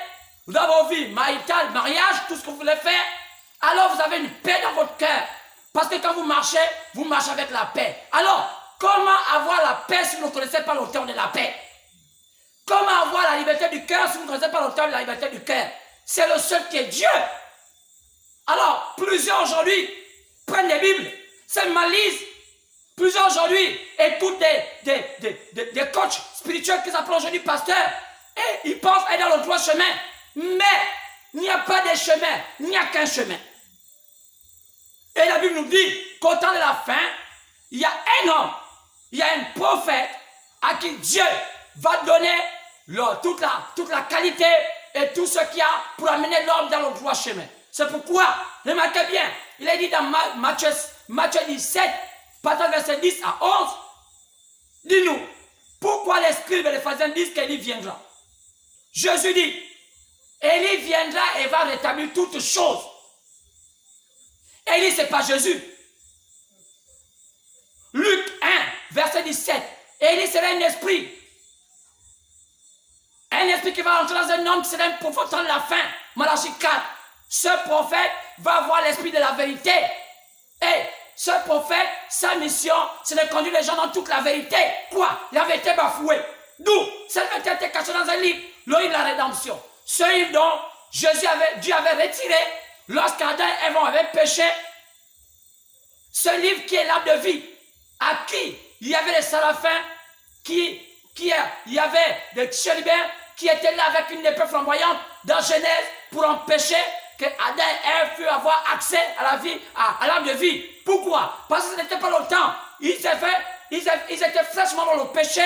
Speaker 1: dans votre vie maritale, mariage, tout ce que vous voulez faire, alors vous avez une paix dans votre cœur. Parce que quand vous marchez avec la paix. Alors, comment avoir la paix si vous ne connaissez pas l'auteur de la paix? Comment avoir la liberté du cœur si vous ne connaissez pas l'auteur de la liberté du cœur? C'est le seul qui est Dieu. Alors, plusieurs aujourd'hui prennent des Bibles, se malisent. Plusieurs aujourd'hui écoutent des coachs spirituels qui s'appellent aujourd'hui pasteurs. Et ils pensent être dans le droit chemin. Mais il n'y a pas de chemin, il n'y a qu'un chemin. Et la Bible nous dit qu'au temps de la fin, il y a un homme, il y a un prophète à qui Dieu va donner toute la qualité et tout ce qu'il y a pour amener l'homme dans le droit chemin. C'est pourquoi, remarquez bien, il est dit dans Matthieu 17, partant verset 10 à 11, dis-nous, pourquoi les scribes et les pharisiens disent qu'Élie viendra? Jésus dit, Élie viendra et va rétablir toutes choses. Élie, ce n'est pas Jésus. Luc 1, verset 17. Élie sera un esprit. Un esprit qui va entrer dans un homme qui sera un prophète de la fin. Malachie 4. Ce prophète va avoir l'esprit de la vérité. Et ce prophète, sa mission, c'est de conduire les gens dans toute la vérité. Quoi? La vérité bafouée. D'où cette vérité était cachée dans un livre, le livre de la rédemption. Ce livre dont Dieu avait retiré lorsqu'Adam et Ève avaient péché. Ce livre qui est l'arbre de vie, à qui il y avait les séraphins, il y avait des chérubins qui étaient là avec une épée flamboyante dans Genèse pour empêcher que Adam et Ève puissent avoir accès à la vie, à l'arbre de vie. Pourquoi? Parce que ce n'était pas le temps. Ils étaient fraîchement dans le péché,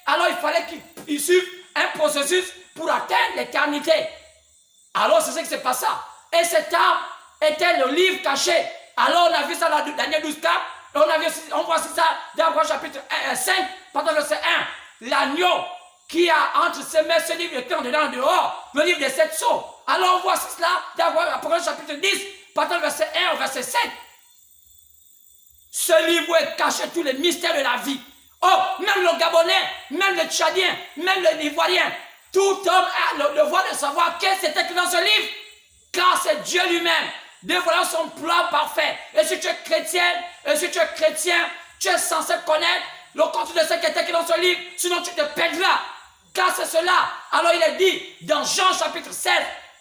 Speaker 1: alors il fallait qu'ils suivent un processus pour atteindre l'éternité. Alors c'est ce qui s'est passé. Et cet arbre était le livre caché. Alors on a vu ça dans Daniel 12, 4. On voit ça dans le chapitre 5, pendant le verset 1. L'agneau qui a entre ses mains ce livre était en dedans et dehors, le livre des 7 sceaux. Alors on voit cela dans le chapitre 10, pendant le verset 1 au verset 7. Ce livre est caché tous les mystères de la vie. Oh, même le Gabonais, même le Tchadien, même le Ivoirien, tout homme a le devoir de savoir qu'est-ce que c'était écrit dans ce livre. Car c'est Dieu lui-même, dévoilant son plan parfait. Et si tu es chrétien, tu es censé connaître le contenu de ce qui est écrit dans ce livre, sinon tu te perdras. Car c'est cela. Alors il est dit dans Jean chapitre 16,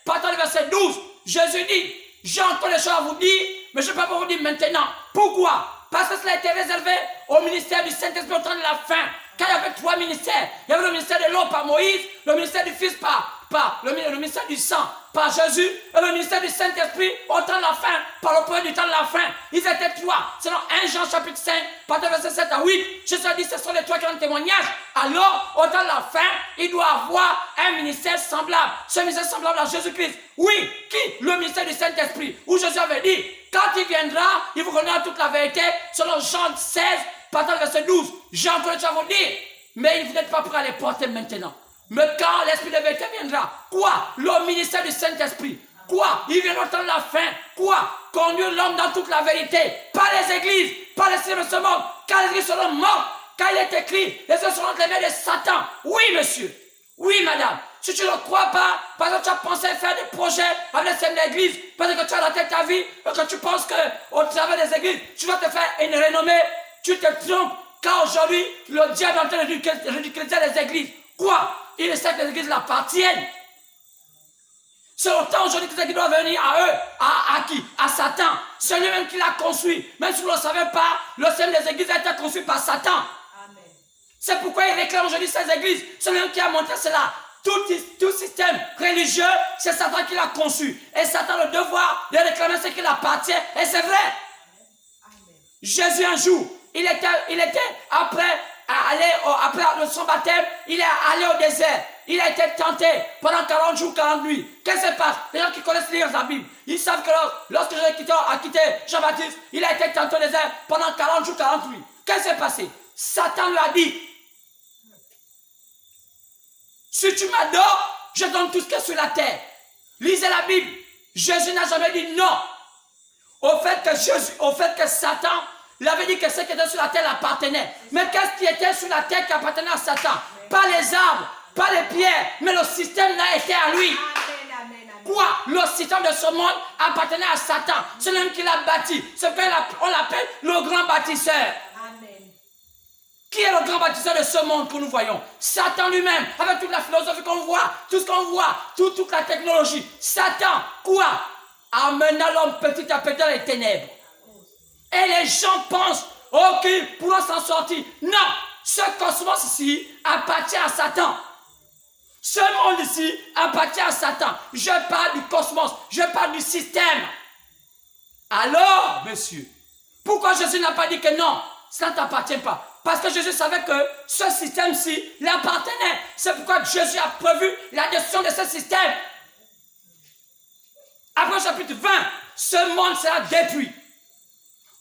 Speaker 1: partant du verset 12, Jésus dit, j'ai encore des choses à vous dire, mais je ne peux pas vous dire maintenant. Pourquoi? Parce que cela a été réservé au ministère du Saint-Esprit au temps de la fin. Car il y avait 3 ministères. Il y avait le ministère de l'eau par Moïse, le ministère du Fils par le ministère du sang par Jésus, et le ministère du Saint-Esprit au temps de la fin, par le prophète du temps de la fin. Ils étaient 3. Selon 1 Jean chapitre 5, partant verset 7 à 8, Jésus a dit ce sont les 3 qui ont témoignage. Alors, au temps de la fin, il doit avoir un ministère semblable. Ce ministère semblable à Jésus-Christ. Oui, qui? Le ministère du Saint-Esprit. Où Jésus avait dit, quand il viendra, il vous connaîtra toute la vérité. Selon Jean 16, partant verset 12, j'ai encore des choses à vous dire, mais vous n'êtes pas prêts à les porter maintenant. Mais quand l'Esprit de vérité viendra, quoi? Le ministère du Saint-Esprit. Quoi? Il viendra au temps de la fin. Quoi? Conduire l'homme dans toute la vérité. Pas les églises, pas les services de ce monde. Car les églises seront mortes. Car il est écrit, les hommes seront les mains de Satan. Oui, monsieur. Oui, madame. Si tu ne crois pas, parce que tu as pensé faire des projets avec les scènes d'église, parce que tu as la tête ta vie, et que tu penses qu'au travers des églises, tu vas te faire une renommée, tu te trompes. Car aujourd'hui, le diable est en train de ridiculiser les églises. Quoi? Il sait que les églises l'appartiennent. C'est autant aujourd'hui que les églises doivent venir à eux. À qui? À Satan. C'est lui-même qui l'a construit. Même si vous ne le savez pas, le système des églises a été construit par Satan. C'est pourquoi il réclame aujourd'hui ces églises. C'est lui-même qui a montré cela. Tout système religieux, c'est Satan qui l'a conçu. Et Satan a le devoir de réclamer ce qui lui appartient. Et c'est vrai. Amen. Jésus un jour, il était après son baptême, il est allé au désert. Il a été tenté pendant 40 jours, 40 nuits. Qu'est-ce qui se passe? Les gens qui connaissent lire la Bible, ils savent que lorsque Jésus a quitté Jean-Baptiste, il a été tenté au désert pendant 40 jours, 40 nuits. Qu'est-ce qui s'est passé? Satan lui a dit, si tu m'adores, je donne tout ce qui est sur la terre. Lisez la Bible. Jésus n'a jamais dit non. Au fait que Satan l'avait dit que ce qui était sur la terre appartenait. Mais qu'est-ce qui était sur la terre qui appartenait à Satan? Pas les arbres, pas les pierres, mais le système n'a été à lui.
Speaker 2: Amen, amen, amen.
Speaker 1: Quoi? Le système de ce monde appartenait à Satan. C'est l'homme qui l'a bâti. C'est qu'on l'appelle le grand bâtisseur.
Speaker 2: Amen.
Speaker 1: Qui est le grand bâtisseur de ce monde que nous voyons? Satan lui-même, avec toute la philosophie qu'on voit, tout ce qu'on voit, toute la technologie. Satan, quoi? Amena l'homme petit à petit dans les ténèbres. Et les gens pensent, ok, pourront s'en sortir. Non, ce cosmos ici appartient à Satan. Ce monde ici appartient à Satan. Je parle du cosmos, je parle du système. Alors, monsieur, pourquoi Jésus n'a pas dit que non, ça ne t'appartient pas? Parce que Jésus savait que ce système-ci l'appartenait. C'est pourquoi Jésus a prévu la destruction de ce système. Après le chapitre 20, ce monde sera détruit.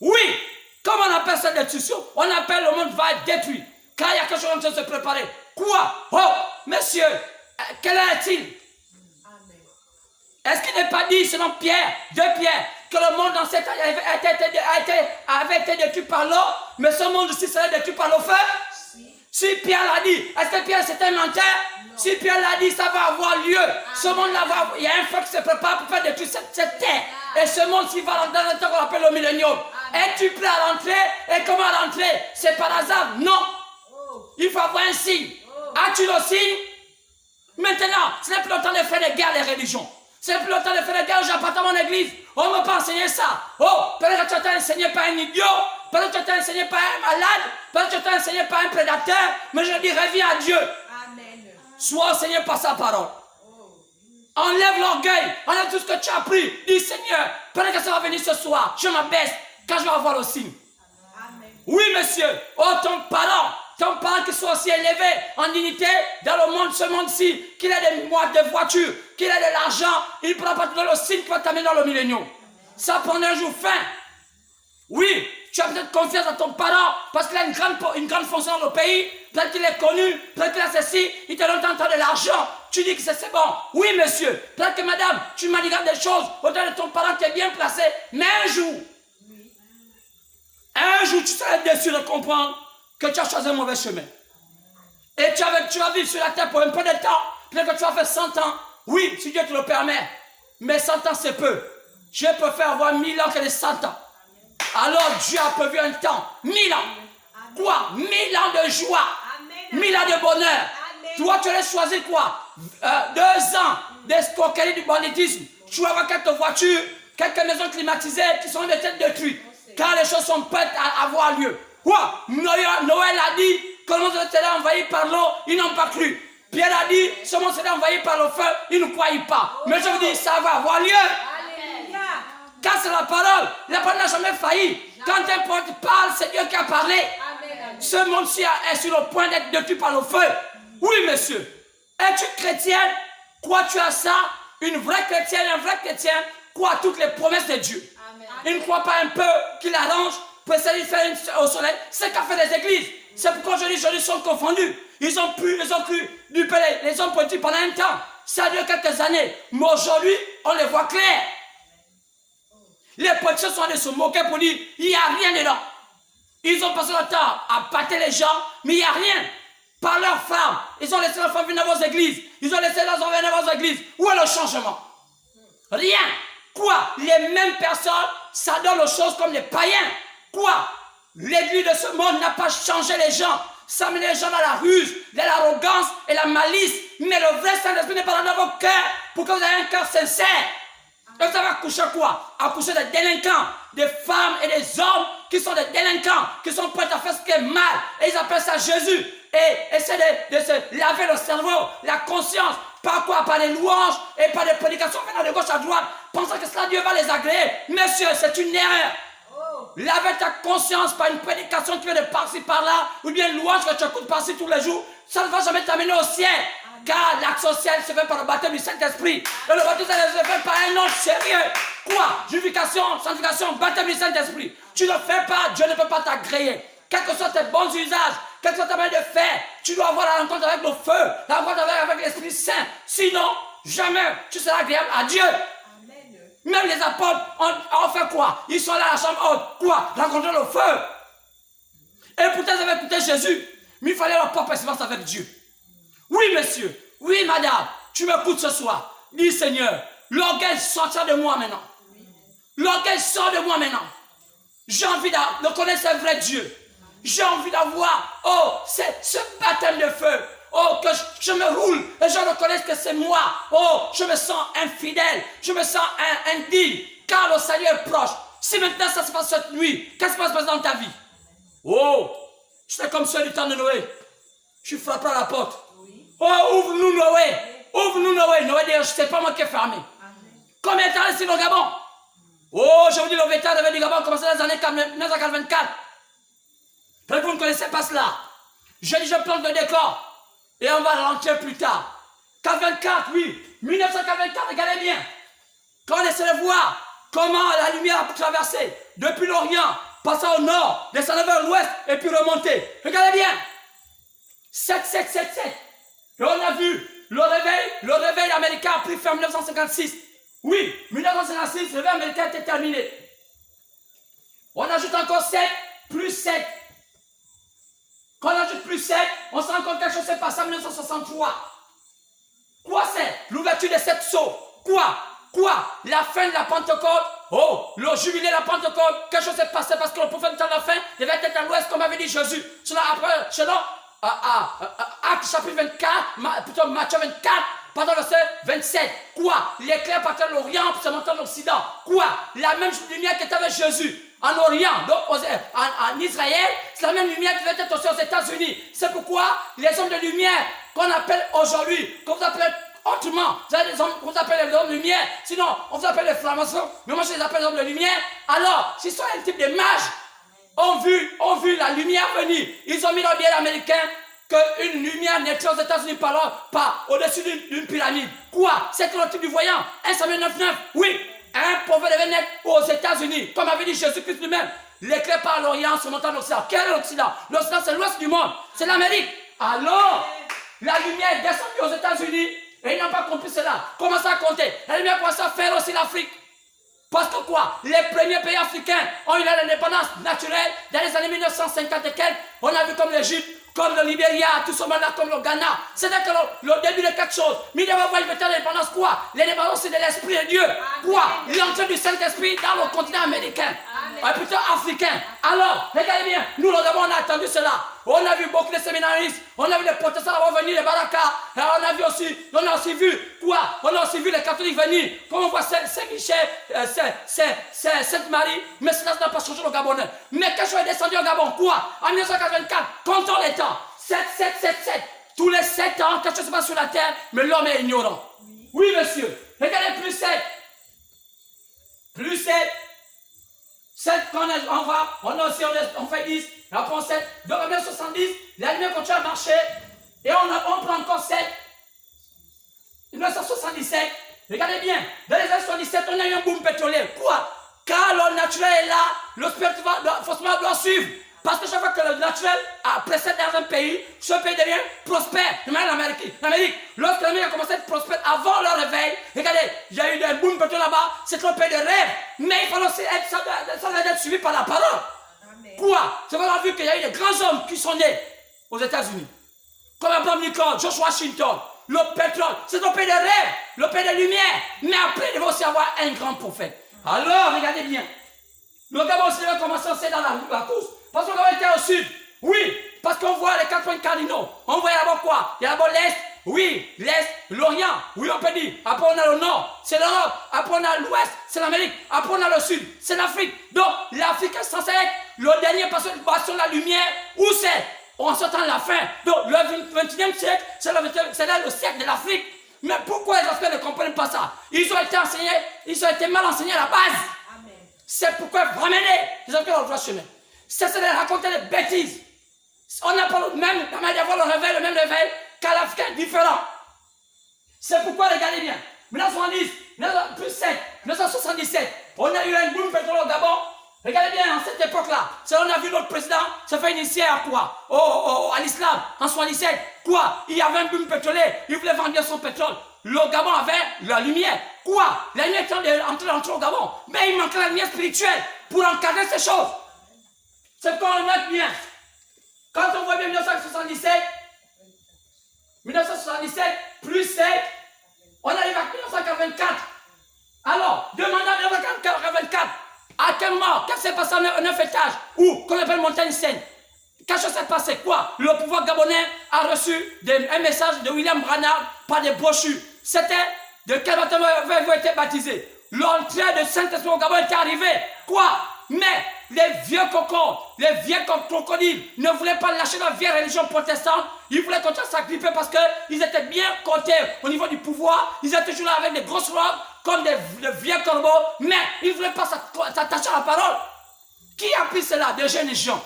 Speaker 1: Oui, comment on appelle cette destruction? On appelle le monde va être détruit. Car il y a quelque chose en train de se préparer. Quoi? Oh, monsieur, quel est-il? Est-ce qu'il n'est pas dit, selon Pierre, 2 Pierre, que le monde dans cette avait été détruit par l'eau, mais ce monde aussi serait détruit par le feu? Si Pierre l'a dit, est-ce que Pierre c'était un menteur? Si Pierre l'a dit, ça va avoir lieu. Ce monde-là va, il y a un feu qui se prépare pour faire détruire cette terre. Et ce monde-ci va rentrer dans le temps qu'on appelle le millénium. Es-tu prêt à rentrer? Et comment rentrer? C'est par hasard? Non. Il faut avoir un signe. As-tu le signe? Maintenant, ce n'est plus le temps de faire des guerres, les religions. Ce n'est plus le temps de faire des guerres, j'appartiens à mon église. On ne m'a pas enseigné ça. Oh, peut-être que tu t'es enseigné par un idiot. Peut-être que tu t'es enseigné par un malade. Peut-être que tu t'es enseigné par un prédateur. Mais je dis, reviens à Dieu.
Speaker 2: Amen.
Speaker 1: Sois enseigné par sa parole. Enlève l'orgueil. Enlève tout ce que tu as appris. Dis, Seigneur, peut-être que ça va venir ce soir. Je m'abaisse quand je vais avoir le signe.
Speaker 2: Amen.
Speaker 1: Oui, monsieur. Oh, ton parent qui soit aussi élevé en dignité dans le monde, ce monde-ci, qu'il ait des voitures, qu'il ait de l'argent, il ne pourra pas te donner le signe qui va t'amener dans le millénium. Ça prendra un jour fin. Oui, tu as peut-être confiance dans ton parent parce qu'il a une grande fonction dans le pays, peut-être qu'il est connu, peut-être qu'il a ceci, il te donne tant de l'argent, tu dis que c'est bon. Oui, monsieur, peut-être que madame, tu manigantes des choses autour de ton parent qui est bien placé, mais un jour, tu seras déçu de comprendre que tu as choisi un mauvais chemin. Et tu vas vivre sur la terre pour un peu de temps. Peut-être que tu vas faire 100 ans. Oui, si Dieu te le permet. Mais 100 ans, c'est peu. Je préfère avoir 1000 ans que les 100 ans. Alors Dieu a prévu un temps. 1000 ans. Quoi? 1000 ans de joie. 1000 ans de bonheur. Toi, tu allais choisir quoi? 2 ans d'escroquerie, du banditisme. Tu vas avoir quelques voitures, quelques maisons climatisées qui sont peut-être détruites. Car les choses sont prêtes à avoir lieu. Quoi? Noël a dit que le monde sera envahi par l'eau, ils n'ont pas cru. Pierre a dit que ce monde sera envahi par le feu, ils ne croyaient pas. Mais je vous dis, ça va avoir lieu.
Speaker 2: Alléluia.
Speaker 1: Car c'est la parole n'a jamais failli. Quand un prophète parle, c'est Dieu qui a parlé.
Speaker 2: Amen.
Speaker 1: Ce monde-ci est sur le point d'être détruit par le feu. Oui, monsieur. Es-tu chrétienne? Crois-tu à ça? Une vraie chrétienne, un vrai chrétien croit à toutes les promesses de Dieu.
Speaker 2: Amen.
Speaker 1: Il ne croit pas un peu qu'il arrange pour essayer de faire au soleil. C'est qu'a fait les églises. C'est pourquoi je dis, ils sont confondus. Ils ont cru duper les hommes politiques pendant un temps. Ça a duré quelques années. Mais aujourd'hui, on les voit clairs. Les politiciens sont allés se moquer pour dire, il n'y a rien dedans. Ils ont passé le temps à battre les gens, mais il n'y a rien. Par leurs femmes, ils ont laissé leurs femmes venir dans vos églises. Ils ont laissé leurs hommes venir dans vos églises. Où est le changement? Rien. Quoi? Les mêmes personnes s'adonnent aux choses comme les païens. Quoi? L'église de ce monde n'a pas changé les gens. Ça met les gens dans la ruse, dans l'arrogance et la malice. Mais le vrai Saint-Esprit n'est pas dans vos cœurs pour que vous ayez un cœur sincère. Et vous avez accouché quoi? Accoucher des délinquants, des femmes et des hommes qui sont des délinquants, qui sont prêts à faire ce qui est mal. Et ils appellent ça Jésus. Et essaient de se laver le cerveau, la conscience. Par quoi? Par les louanges et par des prédications venant de gauche à droite, pensant que cela Dieu va les agréer. Monsieur, c'est une erreur. Laver ta conscience par une prédication qui vient de par-ci par-là, ou bien une louange que tu écoutes par-ci tous les jours, ça ne va jamais t'amener au ciel. Car l'acte social se fait par le baptême du Saint-Esprit. Et le baptême du Saint-Esprit se fait par un nom sérieux. Quoi? Justification, sanctification, baptême du Saint-Esprit. Tu ne fais pas, Dieu ne peut pas t'agréer. Quels que soient tes bons usages, quelle que soit ta manière de faire, tu dois avoir la rencontre avec le feu, la rencontre avec l'Esprit Saint. Sinon, jamais tu seras agréable à Dieu. Même les apôtres ont fait quoi? Ils sont là à la chambre haute. Quoi? Rencontrer le feu. Et pourtant, ils avaient écouté Jésus. Mais il fallait leur propre expérience avec Dieu. Oui, monsieur. Oui, madame. Tu m'écoutes ce soir. Dis, Seigneur, l'orgueil sortira de moi maintenant. L'orgueil sort de moi maintenant. J'ai envie de connaître un vrai Dieu. J'ai envie d'avoir, ce baptême de feu. Oh, que je me roule et je reconnais que c'est moi. Oh, je me sens infidèle. Je me sens indigne. Car le salut est proche. Si maintenant ça se passe cette nuit, qu'est-ce qui va se passer dans ta vie? Oh, c'est comme celui du temps de Noé. Je frapperai à la porte. Oh, ouvre-nous Noé. Ouvre-nous Noé. Noé dit, c'est pas moi qui ai fermé. Combien de temps est-ce au Gabon? Oh, je vous dis, le vétéran du Gabon a commencé dans les années 1984. Peut-être que vous ne connaissez pas cela. Je dis, je plante le décor. Et on va rentrer plus tard. 84, oui. 1984, regardez bien. Quand on essaie de voir comment la lumière a traversé depuis l'Orient, passant au nord, descendant vers l'ouest et puis remonter. Regardez bien. 7, 7, 7, 7. Et on a vu le réveil américain a pris fin en 1956. Oui, 1956, le réveil américain était terminé. On ajoute encore 7, plus 7. Quand on ajoute plus 7, on se rend compte que quelque chose s'est passé en 1963. Quoi c'est? L'ouverture des 7 sceaux. Quoi? La fin de la Pentecôte. Oh, le jubilé de la Pentecôte. Quelque chose s'est passé parce que le prophète de la fin devait être à l'ouest comme avait dit Jésus. Selon Actes chapitre 24, plutôt Matthieu 24, pardon, verset 27. Quoi? L'éclair partait de l'Orient pour se monter à l'Occident. Quoi? La même lumière qui était avec Jésus en Orient, donc en Israël, c'est la même lumière qui devait être aussi aux États-Unis. C'est pourquoi les hommes de lumière qu'on appelle aujourd'hui, qu'on vous appelle autrement, vous avez des hommes qu'on appelle les hommes de lumière, sinon on vous appelle les francs-maçons, mais moi je les appelle les hommes de lumière. Alors, s'ils sont un type de mages, ont vu la lumière venir. Ils ont mis dans le biais américain qu'une lumière naîtrait aux États-Unis par au-dessus d'une pyramide. Quoi? C'est le type du voyant. 1 Samuel 9:9. Oui, un prophète devait naître aux États-Unis. Comme avait dit Jésus-Christ lui-même. L'éclair par l'Orient se montant à l'Occident. Quel est l'Occident? L'Occident, c'est l'ouest du monde. C'est l'Amérique. Alors, la lumière est descendue aux États-Unis et ils n'ont pas compris cela. Commencez à compter. La lumière commence à faire aussi l'Afrique. Parce que quoi? Les premiers pays africains ont eu l'indépendance naturelle dans les années 1950 et quelques. On a vu comme l'Égypte, comme le Libéria, tout ce monde-là, comme le Ghana. C'est-à-dire que le début de quelque chose. Mais il va voir l'indépendance quoi? L'indépendance c'est de l'Esprit de Dieu. Quoi? L'entrée du Saint-Esprit dans le continent américain. Plutôt africain. Alors, regardez bien, nous le Gabon, on a attendu cela. On a vu beaucoup de séminaristes, on a vu les protestants venir, les barakas. On a aussi vu quoi? On a aussi vu les catholiques venir. Comme on voit Saint-Michel, Sainte-Marie, mais cela n'a pas changé le Gabonais. Mais quelque chose est descendu au Gabon, quoi? En 1984, comptons les temps. 7, 7, 7, 7. Tous les 7 ans, quelque chose se passe sur la terre, mais l'homme est ignorant. Oui, monsieur. Regardez plus 7. Plus 7. 7, quand on fait 10, on prend 7, donc en 1970, la lumière continue à marcher, et on prend encore 7. 1977, regardez bien, dans les années 77, on a eu un boom pétrolier. Quoi? Car le naturel est là, le spirituel forcément doit suivre. Parce que chaque fois que le naturel précède dans un pays, ce pays devient prospère. Même l'Amérique, lorsque l'Amérique a commencé à être prospère avant le réveil, regardez, il y a eu un boom pétrolier là-bas, c'est un pays de rêve. Mais il faut aussi ça doit être suivi par la parole. Amen. Quoi? C'est qu'on a vu qu'il y a eu des grands hommes qui sont nés aux États-Unis. Comme Abraham Lincoln, George Washington. Le pétrole, c'est un pays de rêve, le pays de lumière. Mais après, il va aussi avoir un grand prophète. Alors, regardez bien. Le Gabon aussi va commencer à dans la course. Parce qu'on était au sud. Oui, parce qu'on voit les 4 points cardinaux. On voit d'abord quoi? Il y a d'abord l'Est. Oui, l'Est, l'Orient. Oui, on peut dire. Après, on a le Nord. C'est l'Europe. Après, on a l'Ouest. C'est l'Amérique. Après, on a le Sud. C'est l'Afrique. Donc, l'Afrique est censée être le dernier bastion de la lumière. Où c'est? On s'attend à la fin. Donc, le 21e siècle, c'est le siècle de l'Afrique. Mais pourquoi les Africains ne comprennent pas ça? Ils ont été mal enseignés à la base. Amen. C'est pourquoi ramener les Africains dans le droit chemin. C'est de raconter des bêtises. On n'a pas la manière d'avoir le même réveil qu'à l'Africain différent. C'est pourquoi, regardez bien, 1970, plus 7, 1977, on a eu un boom pétrolier au Gabon. Regardez bien, en cette époque-là, on a vu notre président se faire initier à quoi? À l'islam, en 77. Quoi? Il y avait un boom pétrolier, il voulait vendre son pétrole. Le Gabon avait la lumière. Quoi? La lumière est entrée au Gabon. Mais il manquait la lumière spirituelle pour encadrer ces choses. C'est quand on note bien. Quand on voit bien 1977, 1977, plus 7, on arrive à 1984. Alors, demandez en 1984, à quel moment, qu'est-ce qui s'est passé en 9 étages, ou qu'on appelle montagne sainte? Qu'est-ce qui s'est passé? Quoi? Le pouvoir gabonais a reçu un message de William Branham par des brochures. C'était de quel baptême avez-vous été baptisé? L'entrée de Saint-Esprit au Gabon était arrivée. Quoi? Mais les vieux cocons, les vieux crocodiles ne voulaient pas lâcher la vieille religion protestante. Ils voulaient continuer à s'agripper parce qu'ils étaient bien cotés au niveau du pouvoir. Ils étaient toujours là avec des grosses robes comme des vieux corbeaux. Mais ils ne voulaient pas s'attacher à la parole. Qui a pris cela? Des jeunes gens.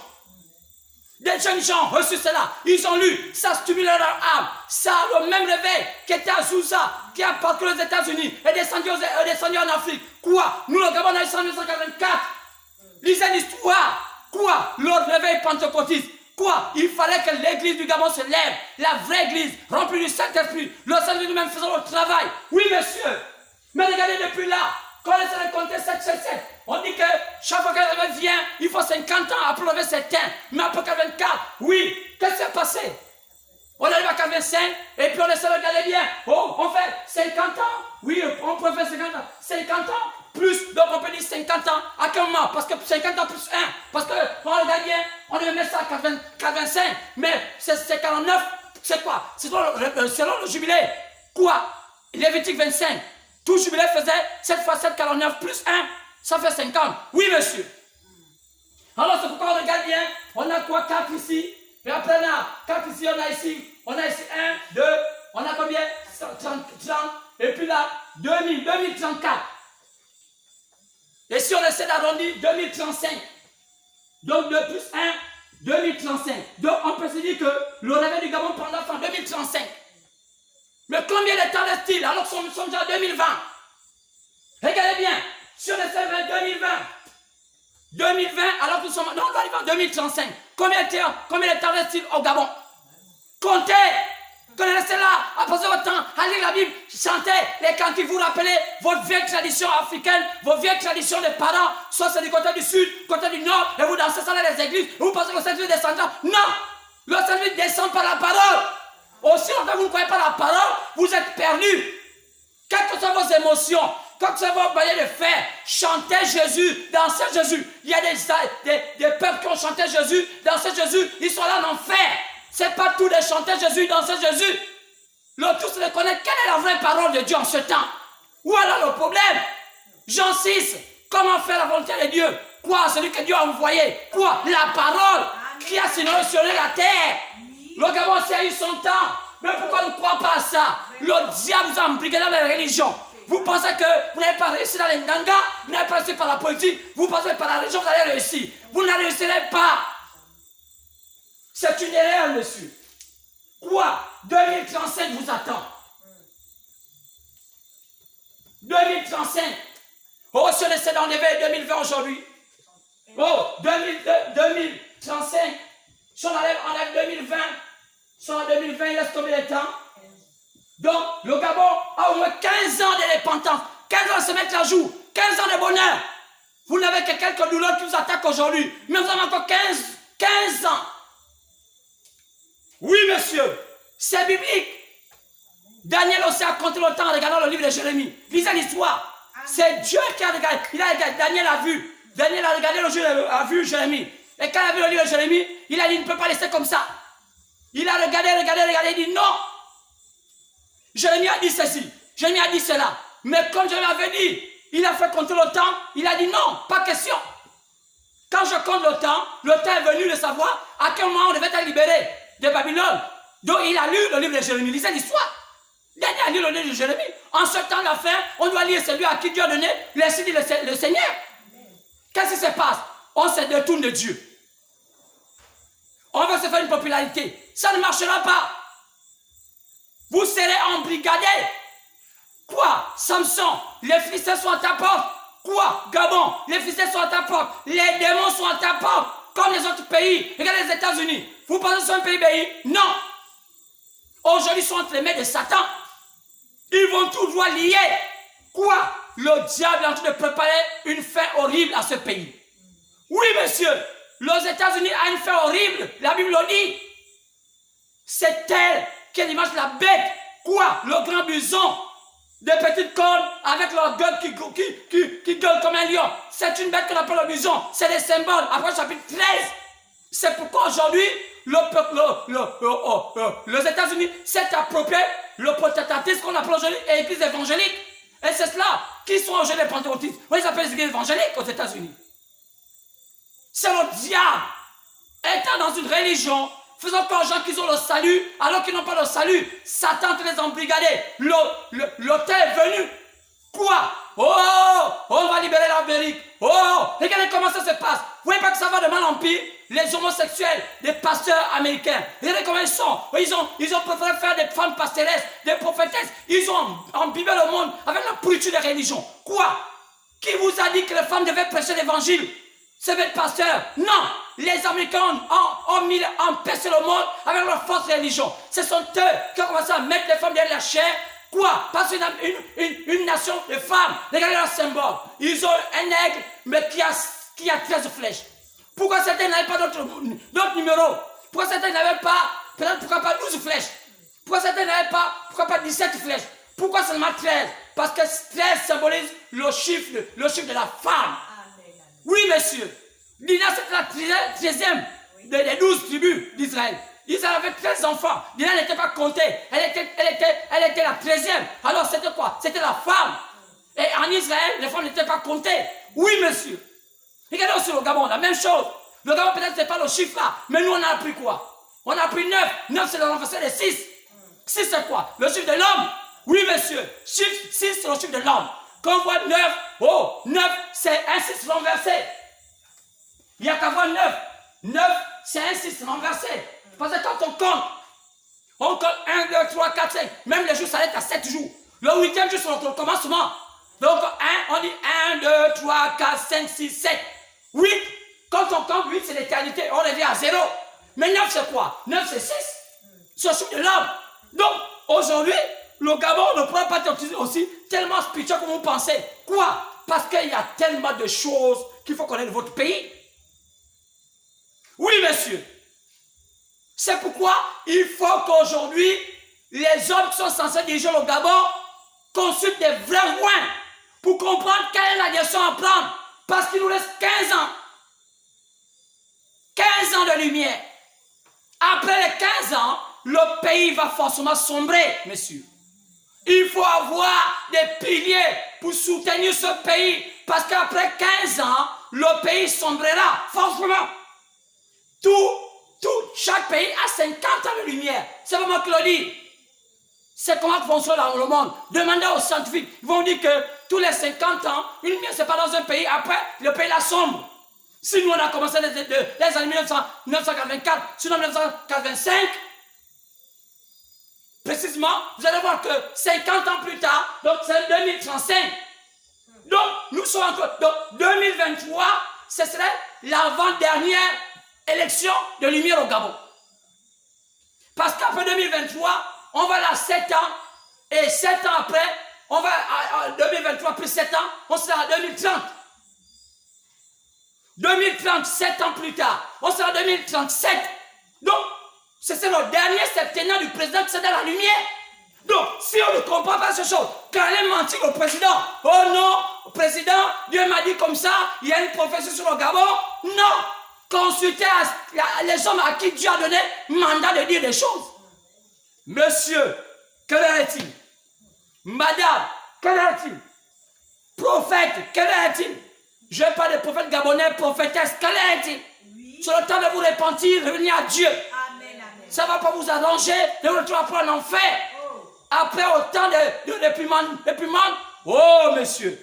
Speaker 1: Des jeunes gens ont reçu cela. Ils ont lu. Ça stimule leur âme. Ça a le même réveil qui était à Sousa, qui a parcouru les États-Unis et descendu en Afrique. Quoi? Nous, le Gabon, on a eu en 1984. Lisez l'histoire. Quoi? Le réveil pentecôtiste. Quoi? Il fallait que l'église du Gabon se lève. La vraie église, remplie du Saint-Esprit. Le Saint-Esprit lui-même faisant le travail. Oui, monsieur. Mais regardez depuis là. Quand on essaie de compter 777, on dit que chaque fois qu'elle vient, il faut 50 ans à plonger certains. Mais après 84, oui, qu'est-ce qui s'est passé? On arrive à 85 et puis on essaie de regarder bien. Oh, on fait 50 ans. Oui, on peut faire 50 ans. 50 ans plus, donc on peut dire 50 ans. À quel moment? Parce que 50 ans plus 1. Parce que quand on regarde bien, on devait mettre ça à 85. Mais c'est 49. C'est quoi? C'est selon le jubilé. Quoi? Lévitique 25. Tout jubilé faisait 7 fois 7, 49 plus 1. Ça fait 50. Oui, monsieur. Alors c'est pourquoi on regarde bien. On a quoi? 4 ici. Et après on a 4 ici, on a ici 1, 2, on a combien? 30, et puis là, 2034. Et si on essaie d'arrondir, 2035. Donc 2 plus 1, 2035. Donc on peut se dire que le réveil du Gabon prendra fin 2035. Mais combien de temps reste-t-il alors que nous sommes déjà en 2020? Regardez bien, si on essaie de 2020, alors que nous sommes... Non, on doit arriver en 2035. Combien de temps reste-t-il au Gabon? Comptez. Quand on restez là, à passer votre temps, à lire la Bible, chantez les cantiques, vous rappelez votre vieille tradition africaine, vos vieilles traditions des parents, soit c'est du côté du sud, côté du nord, et vous dansez ça dans les églises, et vous pensez que le Saint-Esprit descendra. Non! Le Saint-Esprit descend par la parole. Aussi longtemps que vous ne croyez pas la parole, vous êtes perdus. Quelles que soient vos émotions, quelles que soient vos manières de faire, chantez Jésus, dansez Jésus. Il y a des peuples qui ont chanté Jésus, dansez Jésus, ils sont là en enfer. Ce n'est pas tout de chanter Jésus, danser Jésus. Le tout, c'est de connaître quelle est la vraie parole de Dieu en ce temps. Où alors le problème? Jean 6, comment faire la volonté de Dieu? Quoi? Celui que Dieu a envoyé. Quoi? La parole qui a signifié la terre. Le Gabon a eu son temps. Mais pourquoi on ne croit pas à ça? Le diable vous a impliqué dans les religions. Vous pensez que vous n'avez pas réussi dans les Nganga, vous n'avez pas réussi par la politique, vous pensez que par la religion vous allez réussir. Vous ne réussirez pas. C'est une erreur, monsieur. Quoi? 2035 vous attend. 2035. Oh, si on essaie d'enlever 2020 aujourd'hui. Oh, 2035. Si on enlève 2020. Si on enlève 2020, il laisse combien de temps? Donc, le Gabon a au moins 15 ans de repentance. 15 ans de se mettre à jour. 15 ans de bonheur. Vous n'avez que quelques douleurs qui vous attaquent aujourd'hui. Mais vous avez encore 15 ans. Oui, monsieur, c'est biblique. Daniel aussi a compté le temps en regardant le livre de Jérémie. Lisez l'histoire. C'est Dieu qui a regardé. Daniel a vu. Daniel a regardé le jour, a vu Jérémie. Et quand il a vu le livre de Jérémie, il a dit, il ne peut pas laisser comme ça. Il a regardé, il dit non. Jérémie a dit ceci. Jérémie a dit cela. Mais comme Jérémie avait dit, il a fait compter le temps. Il a dit non, pas question. Quand je compte le temps est venu de savoir à quel moment on devait être libéré de Babylone. Donc il a lu le livre de Jérémie. Lisez l'histoire. Daniel a lu le livre de Jérémie. En ce temps de la fin, on doit lire celui à qui Dieu a donné l'ainsi dit le Seigneur. Qu'est-ce qui se passe? On se détourne de Dieu. On veut se faire une popularité. Ça ne marchera pas. Vous serez embrigadés. Quoi? Samson, les Philistins sont à ta porte. Quoi? Gabon, les Philistins sont à ta porte. Les démons sont à ta porte. Comme les autres pays. Regardez les États-Unis. Vous pensez que c'est un pays béni? Non. Aujourd'hui, ils sont entre les mains de Satan. Ils vont tout droit lier. Quoi? Le diable est en train de préparer une fin horrible à ce pays. Oui, monsieur. Les États-Unis ont une fin horrible. La Bible le dit. C'est elle qui est l'image de la bête. Quoi? Le grand bison. Des petites cornes avec leur gueule qui gueule comme un lion. C'est une bête qu'on appelle le bison. C'est les symboles. Après chapitre 13. C'est pourquoi aujourd'hui, les États-Unis s'est approprié le protestantisme qu'on appelle aujourd'hui l'église évangélique. Et c'est cela. Qui sont aujourd'hui les pentecôtistes? Oui, ils appellent les églises évangéliques aux États-Unis. C'est le diable. Étant dans une religion, faisant peur aux gens qui ont le salut, alors qu'ils n'ont pas le salut. Satan te les embrigadés. L'auteur est venu. Quoi? Oh, on va libérer l'Amérique. Oh, regardez comment ça se passe. Vous voyez pas que ça va de mal en pire? Les homosexuels, des pasteurs américains. Regardez comment ils sont. Ils ont préféré faire des femmes pastoresses, des prophétesses. Ils ont imbibé le monde avec la pourriture des religions. Quoi? Qui vous a dit que les femmes devaient prêcher l'évangile? C'est votre pasteur. Non, les Américains ont empêché le monde avec leur fausse religion. Ce sont eux qui ont commencé à mettre les femmes derrière la chair. Quoi? Parce qu'une nation de femmes. Regardez leur symbole. Ils ont un aigle, mais qui a 13 flèches. Pourquoi certains n'avaient pas d'autres numéros? Pourquoi certains n'avaient pas, peut-être pourquoi pas 12 flèches? Pourquoi certains n'avaient pas, pourquoi pas 17 flèches? Pourquoi seulement 13? Parce que 13 symbolise le chiffre de la femme. Oui, monsieur. Dina, c'était la 13e des 12 tribus d'Israël. Israël avait 13 enfants. Dina n'était pas comptée. Elle était la 13e. Alors, c'était quoi? C'était la femme. Et en Israël, les femmes n'étaient pas comptées. Oui, monsieur. Regardez aussi le Gabon, la même chose. Le Gabon, peut-être, ce n'est pas le chiffre là. Mais nous, on a appris quoi? On a appris 9. 9, c'est le renversé de 6. 6, c'est quoi? Le chiffre de l'homme. Oui, monsieur. 6, c'est le chiffre de l'homme. Quand on voit 9, oh, 9, c'est un 6 renversé. Il n'y a qu'à voir 9. 9, c'est un 6 renversé. Parce que quand on compte 1, 2, 3, 4, 5. Même les jours s'arrêtent à 7 jours. Le 8e jour, c'est le commencement. Donc, on dit 1, 2, 3, 4, 5, 6, 7. 8. Quand on compte 8, c'est l'éternité. On revient à 0. Mais 9, c'est quoi? 9, c'est 6. C'est le chiffre de l'homme. Donc, aujourd'hui, le Gabon ne pourra pas être aussi tellement spirituel comme vous pensez. Quoi? Parce qu'il y a tellement de choses qu'il faut connaître de votre pays. Oui, monsieur. C'est pourquoi il faut qu'aujourd'hui, les hommes qui sont censés diriger le Gabon consultent des vrais loin pour comprendre quelle est la direction à prendre. Parce qu'il nous reste 15 ans. 15 ans de lumière. Après les 15 ans, le pays va forcément sombrer, messieurs. Il faut avoir des piliers pour soutenir ce pays. Parce qu'après 15 ans, le pays sombrera, forcément. Chaque pays a 50 ans de lumière. C'est pas moi qui le dis. C'est comment fonctionne dans le monde. Demandez aux scientifiques. Ils vont dire que tous les 50 ans, une lumière, c'est pas dans un pays. Après, le pays la sombre. Si nous, on a commencé les années 1984, sinon 1985, précisément, vous allez voir que 50 ans plus tard, donc c'est 2035. Donc, nous sommes encore. Donc, 2023, ce serait l'avant-dernière élection de lumière au Gabon. Parce qu'après 2023, on va là 7 ans, et 7 ans après, on va à 2023 plus 7 ans, on sera à 2030. 2030, 7 ans plus tard, on sera à 2037. Donc, c'est le dernier septennat du président qui c'est dans la lumière. Donc, si on ne comprend pas ces choses, quand elle mentit au président, oh non, président, Dieu m'a dit comme ça, il y a une prophétie sur le Gabon. Non, consultez les hommes à qui Dieu a donné mandat de dire des choses. Monsieur, quelle heure est-il? Madame, quelle heure est-il? Prophète, quelle heure est-il? Je parle des prophètes gabonais, prophétesses, quelle heure est-il? Oui. C'est le temps de vous repentir, revenir à Dieu. Amen, amen. Ça ne va pas vous arranger de vous retrouver en enfer. Oh. Après autant de réprimande. Oh, monsieur.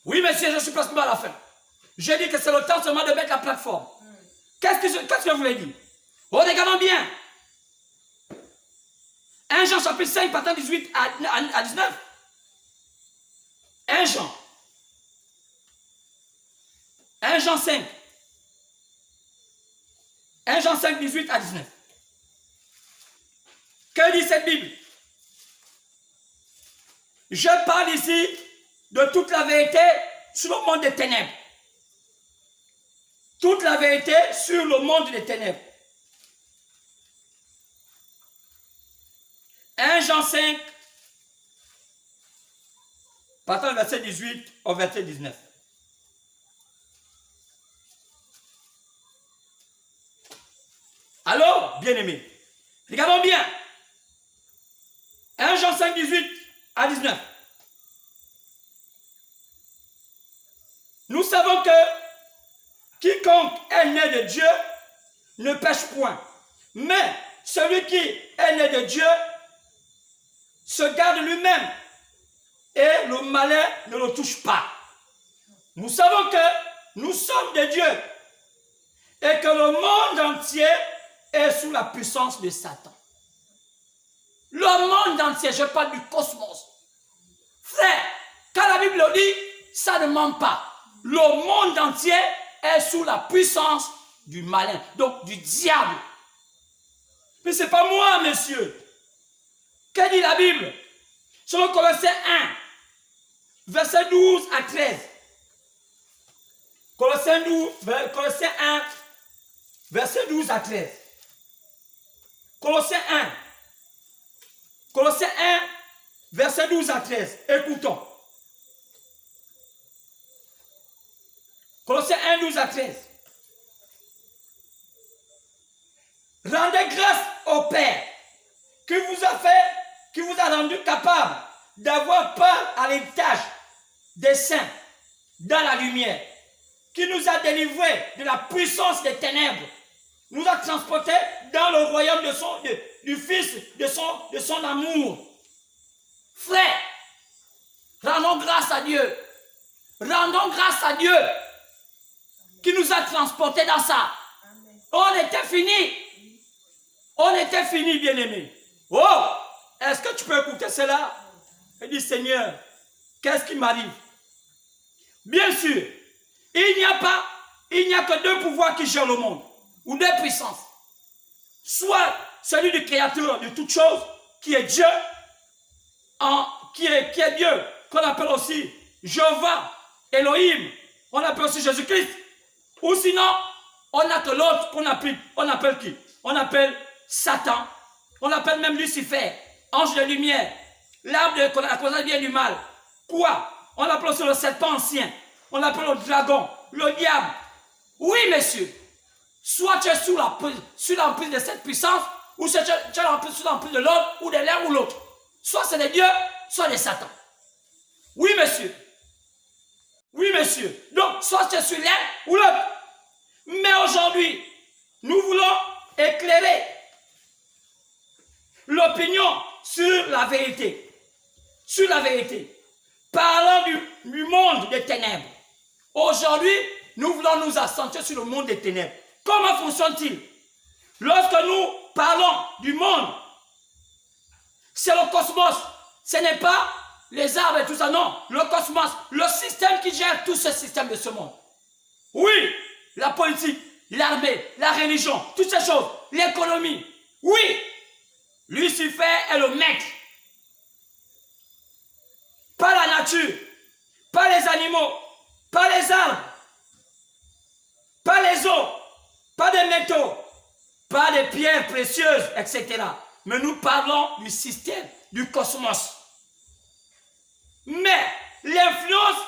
Speaker 1: Oui, monsieur, je suis presque à la fin. J'ai dit que c'est le temps seulement de mettre la plateforme. Qu'est-ce que je voulais dire? Oh, regardons bien. 1 Jean chapitre 5, partant 18 à 19. 1 Jean. 1 Jean 5. 1 Jean 5, 18 à 19. Que dit cette Bible? Je parle ici de toute la vérité sur le monde des ténèbres. Toute la vérité sur le monde des ténèbres. 1 Jean 5, partant du verset 18 au verset 19. Alors, bien-aimés, regardons bien. 1 Jean 5, 18 à 19. Nous savons que quiconque est né de Dieu ne pêche point. Mais celui qui est né de Dieu se garde lui-même et le malin ne le touche pas. Nous savons que nous sommes de Dieu et que le monde entier est sous la puissance de Satan. Le monde entier, je parle du cosmos. Frère, quand la Bible le dit, ça ne ment pas. Le monde entier est sous la puissance du malin, donc du diable. Mais ce n'est pas moi, monsieur. Que dit la Bible? Selon Colossiens 1, verset 12 à 13. Colossiens 1, verset 12 à 13. Colossiens 1, verset 12 à 13. Écoutons. Colossiens 1, 12 à 13. Rendez grâce au Père qui vous a rendu capable d'avoir part à l'héritage des saints dans la lumière, qui nous a délivrés de la puissance des ténèbres, nous a transportés dans le royaume du Fils de son amour. Frère, rendons grâce à Dieu. Rendons grâce à Dieu qui nous a transportés dans ça. On était fini. On était fini, bien-aimés. Oh, est-ce que tu peux écouter cela? Et dis, Seigneur, qu'est-ce qui m'arrive? Bien sûr, il n'y a que deux pouvoirs qui gèrent le monde, ou deux puissances. Soit celui du Créateur de toutes choses, qui est Dieu, qui est Dieu, qu'on appelle aussi Jéhovah, Elohim, on appelle aussi Jésus-Christ. Ou sinon, on n'a que l'autre on appelle qui? On appelle Satan, on appelle même Lucifer, ange de lumière, l'arbre de la connaissance bien du mal. Quoi? On appelle aussi le serpent ancien, on appelle le dragon, le diable. Oui, messieurs, soit tu es sous l'emprise de cette puissance, ou tu es sous l'emprise de l'autre, ou de l'un ou l'autre. Soit c'est de Dieu, soit de Satan. Oui, monsieur. Oui, monsieur. Donc, soit tu es sur l'un ou l'autre. Mais aujourd'hui, nous voulons éclairer l'opinion sur la vérité. Sur la vérité. Parlant du monde des ténèbres. Aujourd'hui, nous voulons nous accentuer sur le monde des ténèbres. Comment fonctionne-t-il? Lorsque nous parlons du monde, c'est le cosmos. Ce n'est pas les arbres et tout ça, non. Le cosmos, le système qui gère tout ce système de ce monde. Oui, la politique, l'armée, la religion, toutes ces choses, l'économie. Oui, Lucifer est le maître. Pas la nature, pas les animaux, pas les arbres, pas les eaux, pas des métaux, pas des pierres précieuses, etc. Mais nous parlons du système, du cosmos. Mais l'influence,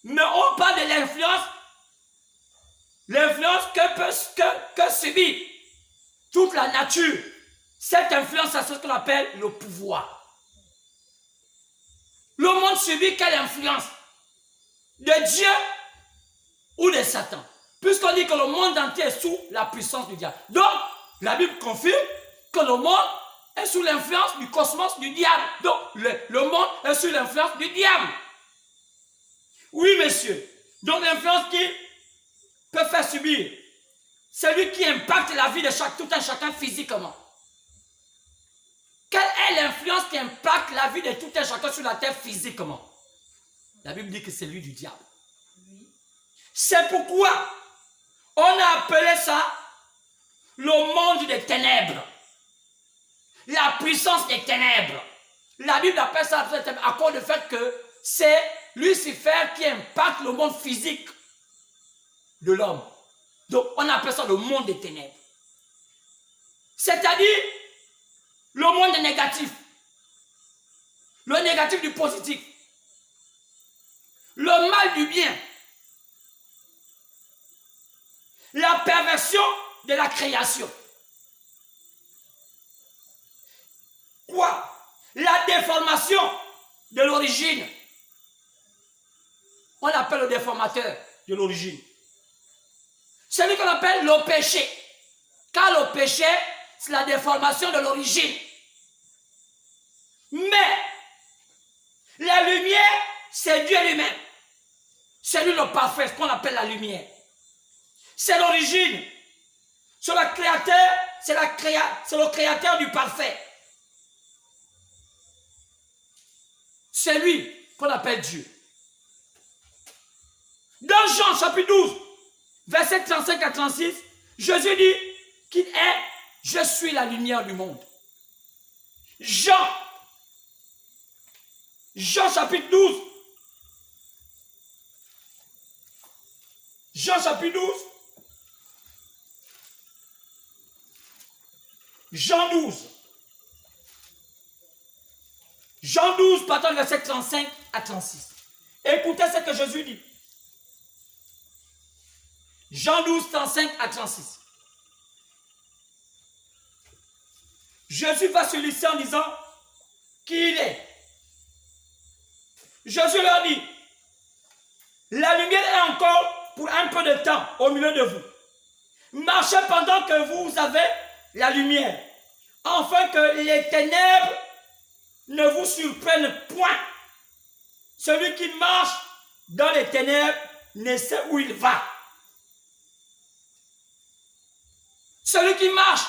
Speaker 1: mais on parle de l'influence que subit toute la nature. Cette influence, c'est ce qu'on appelle le pouvoir. Le monde subit quelle influence? De Dieu ou de Satan? Puisqu'on dit que le monde entier est sous la puissance du diable. Donc, la Bible confirme que le monde est sous l'influence du cosmos du diable. Donc, le monde est sous l'influence du diable. Oui, messieurs. Donc, l'influence qui peut faire subir, c'est lui qui impacte la vie de tout un chacun physiquement. Quelle est l'influence qui impacte la vie de tout un chacun sur la terre physiquement? La Bible dit que c'est lui du diable. C'est pourquoi on a appelé ça le monde des ténèbres. La puissance des ténèbres. La Bible appelle ça à cause du fait que c'est Lucifer qui impacte le monde physique de l'homme. Donc on appelle ça le monde des ténèbres. C'est-à-dire le monde négatif, Le négatif du positif. Le mal du bien. La perversion de la création. Quoi? La déformation de l'origine. On appelle le déformateur de l'origine. Celui qu'on appelle le péché. Car le péché, c'est la déformation de l'origine. Mais, la lumière, c'est Dieu lui-même. C'est lui le parfait, ce qu'on appelle la lumière. C'est l'origine. C'est le créateur, c'est le créateur du parfait. C'est lui qu'on appelle Dieu. Dans Jean chapitre 12, verset 35 à 36, Jésus dit qu'il est « Je suis la lumière du monde ». Jean chapitre 12. Jean chapitre 12. Jean 12. Jean 12, partant du verset 35 à 36. Écoutez ce que Jésus dit. Jean 12, 35 à 36. Jésus va se lisser en disant qui il est. Jésus leur dit, la lumière est encore pour un peu de temps au milieu de vous. Marchez pendant que vous avez la lumière, afin que les ténèbres ne vous surprennent point. Celui qui marche dans les ténèbres ne sait où il va. Celui qui marche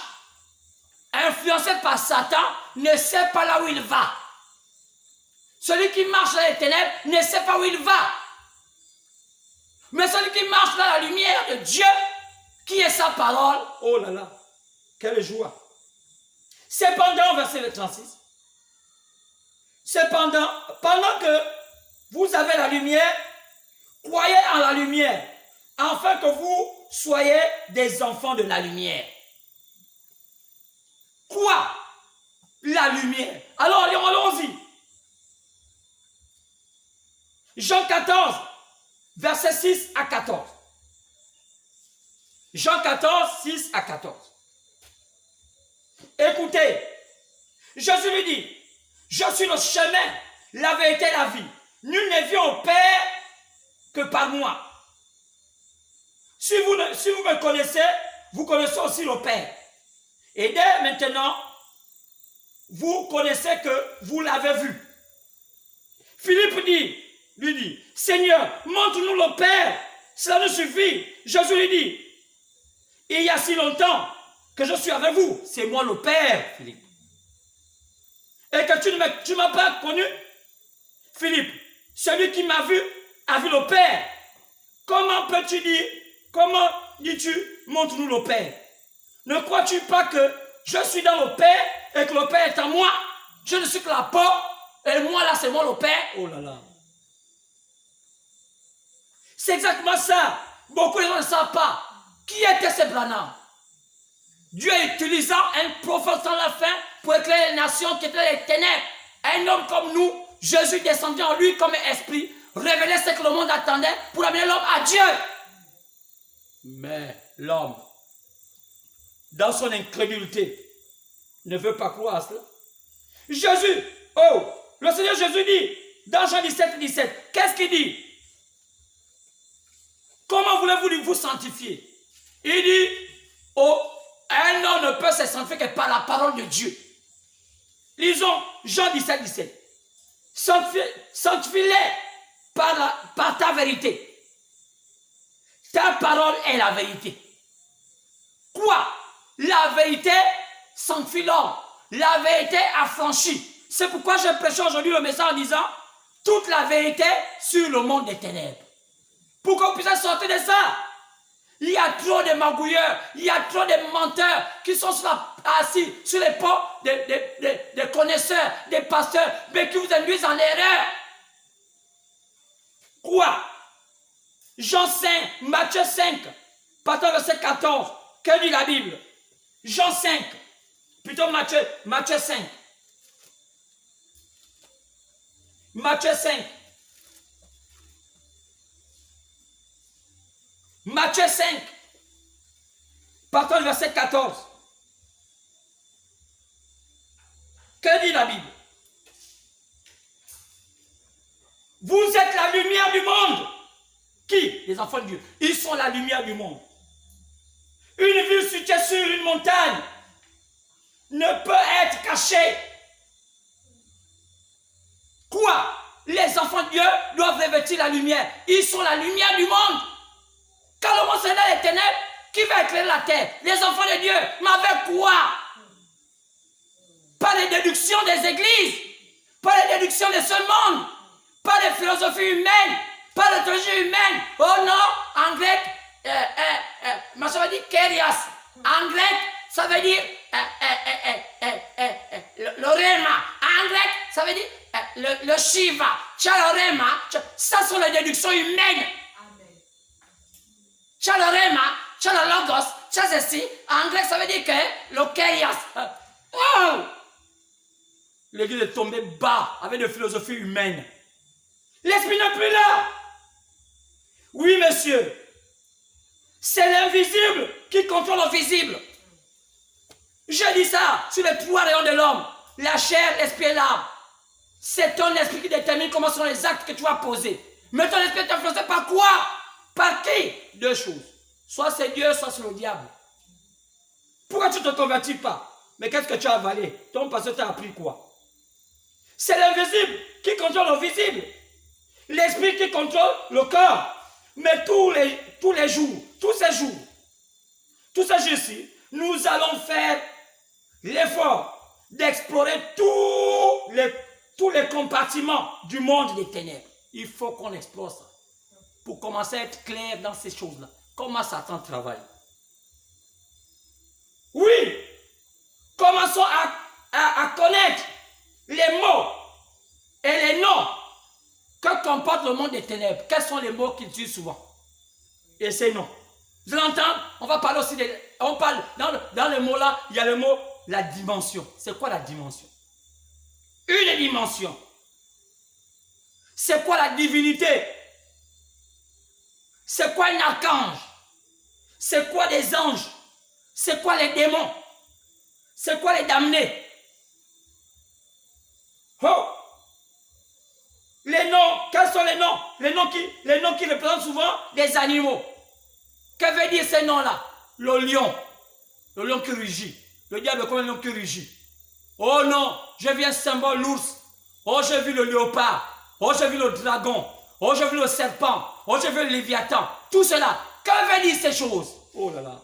Speaker 1: influencé par Satan ne sait pas là où il va. Celui qui marche dans les ténèbres ne sait pas où il va. Mais celui qui marche dans la lumière de Dieu, qui est sa parole, oh là là, quelle joie. Cependant, verset 36, cependant, pendant que vous avez la lumière, croyez en la lumière, afin que vous soyez des enfants de la lumière. Quoi? La lumière. Alors, allons-y. Jean 14, verset 6 à 14. Jean 14, 6 à 14. Écoutez, Jésus lui dit, je suis le chemin, la vérité et la vie. Nul ne vient au Père que par moi. Si vous me connaissez, vous connaissez aussi le Père. Et dès maintenant, vous connaissez que vous l'avez vu. Philippe lui dit, Seigneur, montre-nous le Père, cela nous suffit. Jésus lui dit, il y a si longtemps que je suis avec vous, c'est moi le Père, Philippe. Et que tu ne m'as pas connu, Philippe, celui qui m'a vu a vu le Père. Comment dis-tu, montre-nous le Père? Ne crois-tu pas que je suis dans le Père et que le Père est en moi? Je ne suis que la porte et moi là c'est moi le Père. Oh là là. C'est exactement ça. Beaucoup de gens ne savent pas. Qui était ce Branham? Dieu utilisant un prophète sans la fin pour éclairer les nations qui étaient les ténèbres. Un homme comme nous, Jésus descendait en lui comme un esprit, révélait ce que le monde attendait pour amener l'homme à Dieu. Mais l'homme, dans son incrédulité, ne veut pas croire à cela. Jésus, le Seigneur Jésus dit, dans Jean 17, 17, qu'est-ce qu'il dit? Comment voulez-vous vous sanctifier? Il dit, un homme ne peut se sanctifier que par la parole de Dieu. Lisons Jean 17, 17. Sanctifie-les par ta vérité. Ta parole est la vérité. Quoi? La vérité sanctifie l'homme. La vérité affranchit. C'est pourquoi je prêche aujourd'hui le message en disant toute la vérité sur le monde des ténèbres. Pour qu'on puisse sortir de ça. Il y a trop de magouilleurs, il y a trop de menteurs qui sont assis sur les ponts des connaisseurs, des pasteurs, mais qui vous induisent en erreur. Quoi? Jean 5, Matthieu 5, partant verset 14, que dit la Bible? Jean 5, plutôt Matthieu 5. Matthieu 5. Matthieu 5. Partons du verset 14. Que dit la Bible? Vous êtes la lumière du monde. Qui? Les enfants de Dieu. Ils sont la lumière du monde. Une ville située sur une montagne ne peut être cachée. Quoi? Les enfants de Dieu doivent revêtir la lumière. Ils sont la lumière du monde. Quand le monde c'est dans les ténèbres, qui va éclairer la terre? Les enfants de Dieu. Mais avec quoi? Pas les déductions des églises, pas les déductions de ce monde, pas les philosophies humaines, pas les théologies humaines. Oh non, en grec, ça veut dire kérias. En grec, ça veut dire le rema. En grec, ça veut dire le shiva. Tcha le rema. Ça sont les déductions humaines. Tcha le rema, tcha le logos, tcha ceci. En grec, ça veut dire que le kérias. Oh! L'église est tombée bas avec des philosophies humaines. L'esprit n'est plus là. Oui, monsieur. C'est l'invisible qui contrôle le visible. Je dis ça sur les trois rayons de l'homme. La chair, l'esprit et l'âme. C'est ton esprit qui détermine comment sont les actes que tu vas poser. Mais ton esprit est influencé par quoi? Par qui? Deux choses. Soit c'est Dieu, soit c'est le diable. Pourquoi tu ne te convertis pas? Mais qu'est-ce que tu as avalé? Ton pasteur t'a appris quoi? C'est l'invisible qui contrôle le visible. L'esprit qui contrôle le corps. Mais tous les jours, tous ces jours-ci, nous allons faire l'effort d'explorer tous les compartiments du monde des ténèbres. Il faut qu'on explore ça pour commencer à être clair dans ces choses-là. Comment Satan travaille. Oui, commençons à connaître les mots et les noms que comporte le monde des ténèbres. Quels sont les mots qu'il utilise souvent? Et ces noms. Vous l'entendez? On va parler aussi on parle dans le mot là, il y a le mot la dimension. C'est quoi la dimension? Une dimension. C'est quoi la divinité? C'est quoi un archange? C'est quoi les anges? C'est quoi les démons? C'est quoi les damnés? Oh! Les noms, quels sont les noms? Les noms qui représentent souvent des animaux. Que veut dire ces noms-là? Le lion qui rugit. Le diable comme un lion qui rugit. Oh non, j'ai vu un symbole l'ours. Oh, j'ai vu le léopard. Oh, j'ai vu le dragon. Oh, j'ai vu le serpent. Oh, j'ai vu le léviathan. Tout cela, que veut dire ces choses? Oh là là.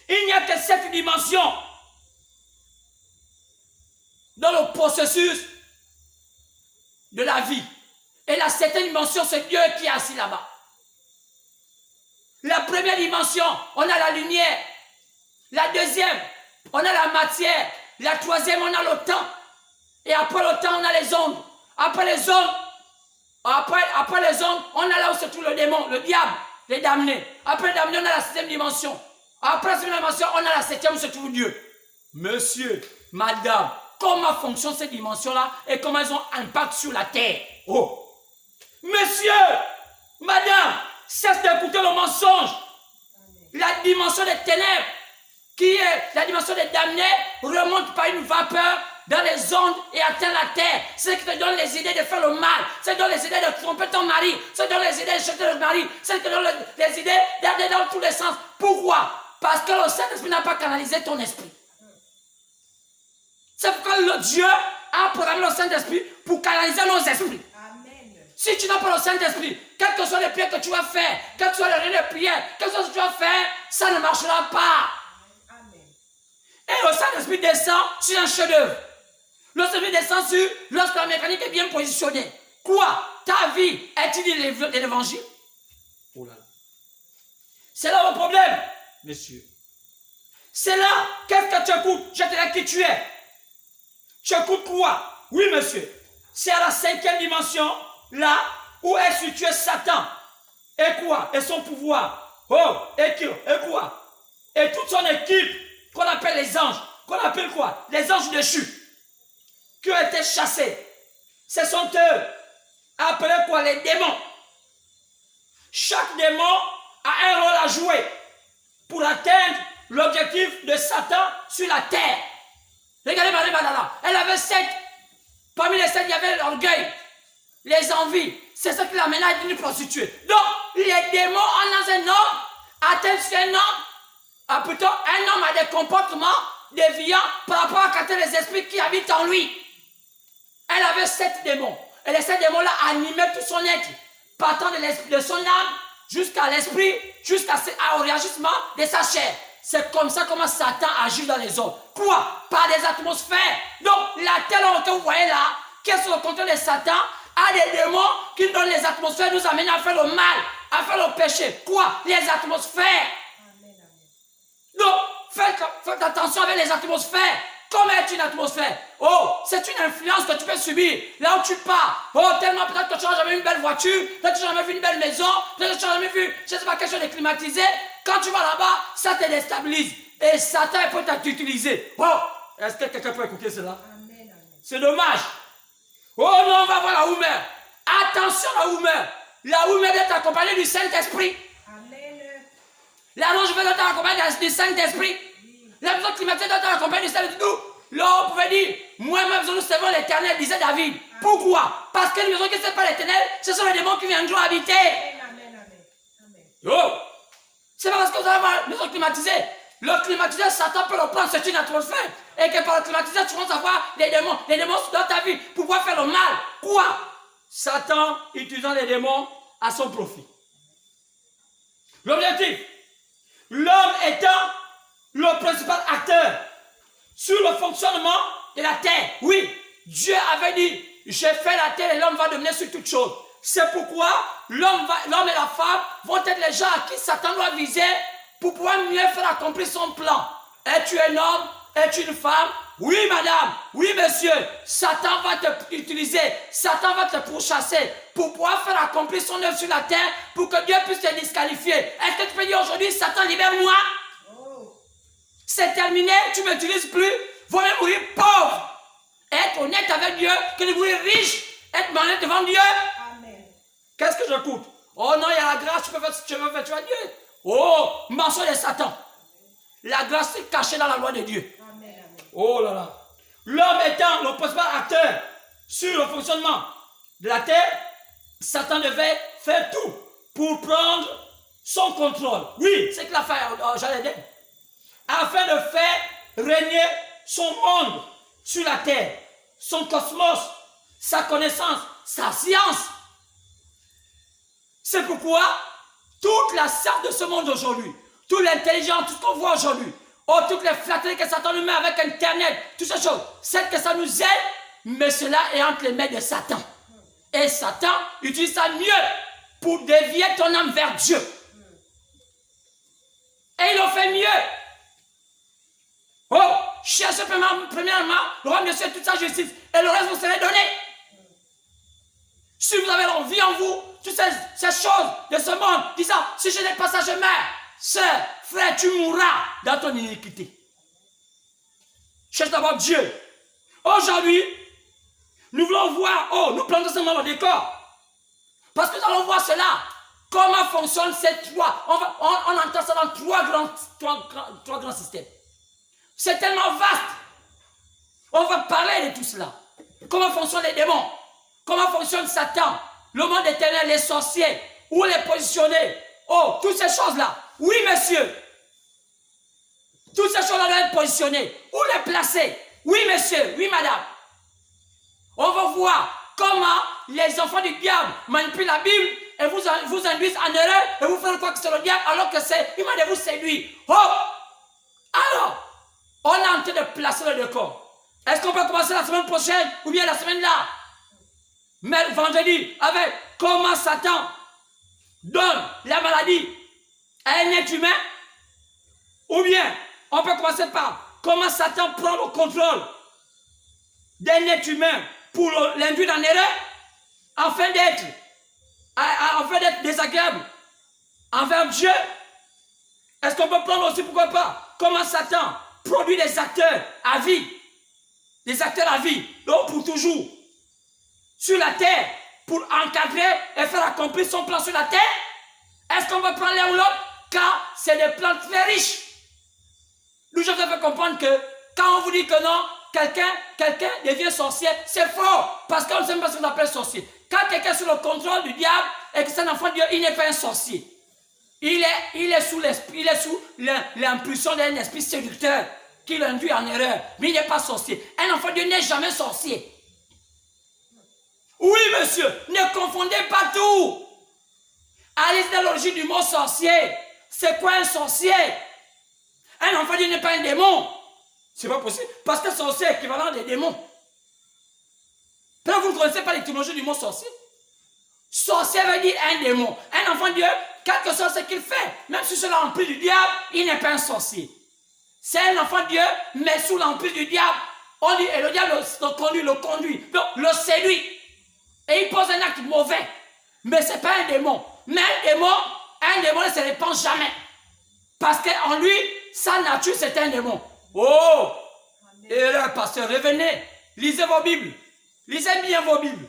Speaker 1: Il n'y a que 7 dimensions dans le processus de la vie. Et la 7e dimension, c'est Dieu qui est assis là-bas. La première dimension, on a la lumière. La deuxième, on a la matière. La troisième, on a le temps. Et après le temps, on a les ondes. Après les ondes, on a là où se trouve le démon, le diable, les damnés. Après les damnés, on a la 7e dimension. Après la 7e dimension, on a la 7e où se trouve Dieu. Monsieur, madame, comment fonctionne cette dimension-là et comment elles ont un impact sur la terre? Oh! Monsieur, madame, cesse d'écouter le mensonge. La dimension des ténèbres, qui est la dimension des damnés, remonte par une vapeur dans les ondes et atteint la terre. C'est ce qui te donne les idées de faire le mal. C'est ce qui te donne les idées de tromper ton mari. C'est ce qui te donne les idées de jeter le mari. C'est ce qui te donne les idées d'aller dans tous les sens. Pourquoi? Parce que le Saint-Esprit n'a pas canalisé ton esprit. C'est pourquoi le Dieu a programmé le Saint-Esprit pour canaliser nos esprits. Amen. Si tu n'as pas le Saint-Esprit, quelles que soient les prières que tu vas faire, quelles que soient les réunions de prière, quelles que soient ce que tu vas faire, ça ne marchera pas. Amen. Et le Saint-Esprit descend sur un chef-d'œuvre. Le Saint-Esprit descend sur lorsque la mécanique est bien positionnée. Quoi? Ta vie est-il de l'évangile? Oh là là. C'est là le problème, messieurs. C'est là, qu'est-ce que tu écoutes? Je te dis qui tu es. Tu écoutes quoi? Oui, monsieur. C'est à la 5e dimension, là où est situé Satan. Et quoi? Et son pouvoir. Oh, et qui? Et quoi? Et toute son équipe, qu'on appelle les anges. Qu'on appelle quoi? Les anges déchus. Qui ont été chassés. Ce sont eux, appelés quoi? Les démons. Chaque démon a un rôle à jouer pour atteindre l'objectif de Satan sur la terre. Regardez Marie Madala, elle avait 7. Parmi les 7, il y avait l'orgueil, les envies. C'est ça qui l'amena à être une prostituée. Donc, les démons en un homme atteignent sur un homme, plutôt un homme a des comportements déviants par rapport à les esprits qui habitent en lui. Elle avait 7 démons. Et les 7 démons-là animaient tout son être, partant de son âme jusqu'à l'esprit, jusqu'au réagissement de sa chair. C'est comme ça comment Satan agit dans les hommes. Quoi? Par des atmosphères. Donc, la terre que vous voyez là, qui est sur le contrôle de Satan, a des démons qui nous donnent les atmosphères, nous amènent à faire le mal, à faire le péché. Quoi? Les atmosphères. Amen, amen. Donc, faites attention avec les atmosphères. Comment est une atmosphère? Oh, c'est une influence que tu peux subir. Là où tu pars. Oh, tellement peut-être que tu n'as jamais vu une belle voiture, peut-être que tu n'as jamais vu une belle maison, peut-être que tu n'as jamais vu, je ne sais pas, quelque chose de climatisé. Quand tu vas là-bas, ça te déstabilise. Et Satan peut t'utiliser. Oh, est-ce que quelqu'un peut écouter cela? C'est dommage. Oh non, on va voir la Oumer. Attention la Oumer. La Oumer doit être accompagnée du Saint-Esprit. Amen. La longe doit être accompagnée du Saint-Esprit. La maison climatisée doit être accompagnée du Saint-Esprit. Là, on pouvait dire, moi-même, nous servons l'Éternel, disait David. Pourquoi? Parce que les maisons qui ne sont pas l'Éternel, ce sont les démons qui viendront habiter. Amen. Oh. C'est pas parce que vous allez avoir une maison climatisée. Le climatiseur, Satan peut le prendre, c'est une atmosphère. Et que par le climatiseur, tu vas avoir les démons. Les démons sont dans ta vie pour pouvoir faire le mal. Quoi? Satan utilisant les démons à son profit. L'objectif, l'homme étant le principal acteur sur le fonctionnement de la terre. Oui, Dieu avait dit, j'ai fait la terre et l'homme va devenir sur toutes choses. C'est pourquoi l'homme et la femme vont être les gens à qui Satan doit viser pour pouvoir mieux faire accomplir son plan. Es-tu un homme? Es-tu une femme? Oui, madame. Oui, monsieur. Satan va te utiliser. Satan va te pourchasser pour pouvoir faire accomplir son œuvre sur la terre pour que Dieu puisse te disqualifier. Est-ce que tu peux dire aujourd'hui, Satan, libère-moi? Oh. C'est terminé. Tu ne m'utilises plus. Vaut mieux mourir pauvre. Être honnête avec Dieu que de mourir riche. Être malin devant Dieu. Amen. Qu'est-ce que j'écoute? Oh non, il y a la grâce. Tu peux faire ce que tu veux faire. Tu vas Dieu. Oh, mensonge de Satan. La grâce est cachée dans la loi de Dieu. Amen. Oh là là. L'homme étant le principal acteur sur le fonctionnement de la terre, Satan devait faire tout pour prendre son contrôle. Oui, c'est que l'a fait, j'allais dire. Afin de faire régner son monde sur la terre, son cosmos, sa connaissance, sa science. C'est pourquoi toute la science de ce monde aujourd'hui, toute l'intelligence, tout ce qu'on voit aujourd'hui, toutes les flatteries que Satan nous met avec Internet, toutes ces choses, c'est que ça nous aide, mais cela est entre les mains de Satan. Et Satan utilise ça mieux pour dévier ton âme vers Dieu. Et il en fait mieux. Oh, cherchez premièrement le royaume de Dieu et toute sa justice, et le reste vous sera donné. Si vous avez l'envie en vous, toutes ces choses de ce monde, disant, si je n'ai pas ça, je meurs. Sœur, frère, tu mourras dans ton iniquité. Cherche d'abord Dieu. Aujourd'hui, nous voulons voir, nous plantons seulement le décor. Parce que nous allons voir cela. Comment fonctionnent ces trois. On entend ça dans trois grands systèmes. C'est tellement vaste. On va parler de tout cela. Comment fonctionnent les démons? Comment fonctionne Satan? Le monde éternel, les sorciers, où les positionner? Oh, toutes ces choses-là. Oui, monsieur. Toutes ces choses-là doivent être positionnées. Où les placer? Oui, monsieur. Oui, madame. On va voir comment les enfants du diable manipulent la Bible et vous induisent en erreur et vous faites croire que c'est le diable alors que c'est humain de vous séduire. Oh! Alors, on est en train de placer le décor. Est-ce qu'on peut commencer la semaine prochaine ou bien la semaine là? Mais vendredi, avec comment Satan donne la maladie à un être humain, ou bien on peut commencer par comment Satan prend le contrôle d'un être humain pour l'induire en erreur, afin d'être désagréable envers Dieu. Est-ce qu'on peut prendre aussi, pourquoi pas, comment Satan produit des acteurs à vie, donc pour toujours. sur la terre pour encadrer et faire accomplir son plan sur la terre? Est-ce qu'on va prendre l'un ou l'autre? Car c'est des plantes très riches. Nous, je vous ai fait comprendre que quand on vous dit que non, quelqu'un devient sorcier, c'est faux. Parce qu'on ne sait pas ce qu'on appelle sorcier. Quand quelqu'un est sous le contrôle du diable et que c'est un enfant de Dieu, il n'est pas un sorcier. Il est sous l'esprit, il est sous l'impulsion d'un esprit séducteur qui l'induit en erreur. Mais il n'est pas sorcier. Un enfant de Dieu n'est jamais sorcier. Oui, monsieur, ne confondez pas tout. Allez dans l'origine du mot sorcier. C'est quoi un sorcier? Un enfant de Dieu n'est pas un démon. C'est pas possible. Parce que sorcier est équivalent des démons. Peut-être vous ne connaissez pas l'étymologie du mot sorcier. Sorcier veut dire un démon. Un enfant de Dieu, quel que soit ce qu'il fait, même si c'est l'emprise du diable, il n'est pas un sorcier. C'est un enfant de Dieu, mais sous l'emprise du diable. On dit, et le diable le conduit, donc le séduit. Et il pose un acte mauvais. Mais ce n'est pas un démon. Mais un démon ne se répand jamais. Parce qu'en lui, sa nature, c'est un démon. Oh! Erreur, pasteur, revenez. Lisez vos Bibles. Lisez bien vos Bibles.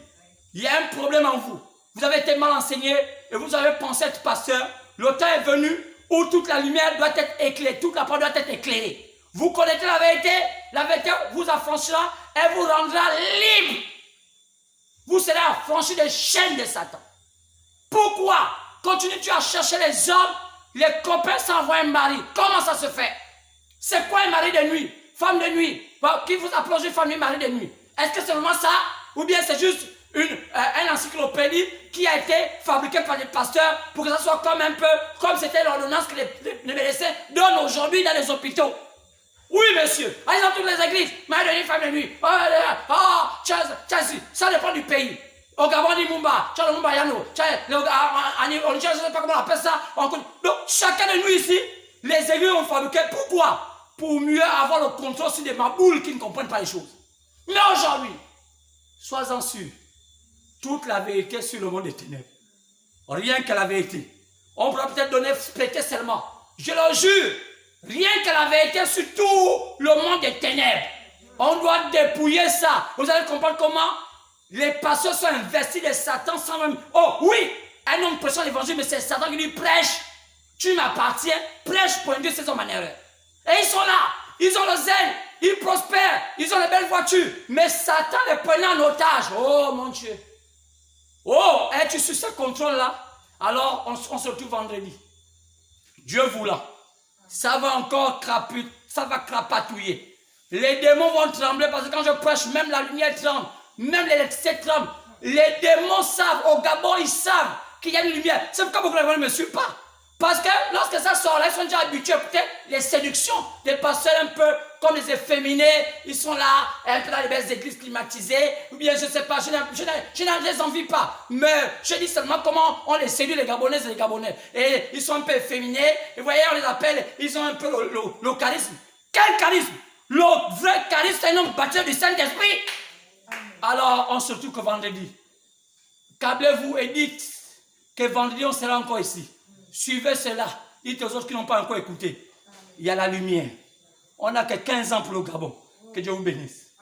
Speaker 1: Il y a un problème en vous. Vous avez été mal enseigné et vous avez pensé être pasteur. Le temps est venu où toute la lumière doit être éclairée, toute la parole doit être éclairée. Vous connaîtrez la vérité vous affranchira et vous rendra libre. Vous serez affranchis des chaînes de Satan. Pourquoi continues-tu à chercher les hommes? Les copains s'envoient un mari. Comment ça se fait? C'est quoi un mari de nuit? Femme de nuit? Qui vous a plongé femme de mari de nuit? Est-ce que c'est vraiment ça? Ou bien c'est juste une encyclopédie qui a été fabriquée par des pasteurs pour que ça soit comme un peu, comme c'était l'ordonnance que les médecins donnent aujourd'hui dans les hôpitaux? Oui, monsieur. Allez dans toutes les églises. Mari de nuit, femme de nuit. Ça dépend du pays. Au Gabon, dit Mumba, tu as le Mumba Yano, tu as le je ne sais pas comment on appelle ça. Donc, chacun de nous ici, les églises ont fabriqué. Pourquoi? Pour mieux avoir le contrôle sur des maboules qui ne comprennent pas les choses. Mais aujourd'hui, sois-en sûr, toute la vérité sur le monde des ténèbres. Rien que la vérité. On pourra peut-être donner prêter seulement. Je le jure, rien que la vérité sur tout le monde des ténèbres. On doit dépouiller ça. Vous allez comprendre comment les pasteurs sont investis de Satan sans même... Oh oui, un homme prêchant l'évangile, mais c'est Satan qui lui prêche. Tu m'appartiens, prêche pour Dieu, c'est son manière. Et ils sont là, ils ont le zèle, ils prospèrent, ils ont les belles voitures. Mais Satan les prenait en otage. Oh mon Dieu. Oh, es-tu sur ce contrôle-là? Alors, on se retrouve vendredi. Dieu voulant. Ça va encore crapatouiller. Les démons vont trembler parce que quand je prêche, même la lumière tremble. Même l'électricité tremble. Les démons savent, au Gabon, ils savent qu'il y a une lumière. C'est pourquoi beaucoup de gens ne me suivent pas. Parce que lorsque ça sort là, ils sont déjà habitués peut-être les séductions des pasteurs un peu comme les efféminés. Ils sont là, un peu dans les belles églises climatisées. Ou bien je ne sais pas, je ne les envie pas. Mais je dis seulement comment on les séduit, les Gabonaises et les Gabonais. Et ils sont un peu efféminés. Et vous voyez, on les appelle, ils ont un peu le charisme. Quel charisme? Le vrai charisme, c'est un homme baptisé du Saint-Esprit. Alors, on se retrouve que vendredi. Câblez-vous et dites que vendredi, on sera encore ici. Suivez cela. Dites aux autres qui n'ont pas encore écouté. Il y a la lumière. On n'a que 15 ans pour le Gabon. Que Dieu vous bénisse.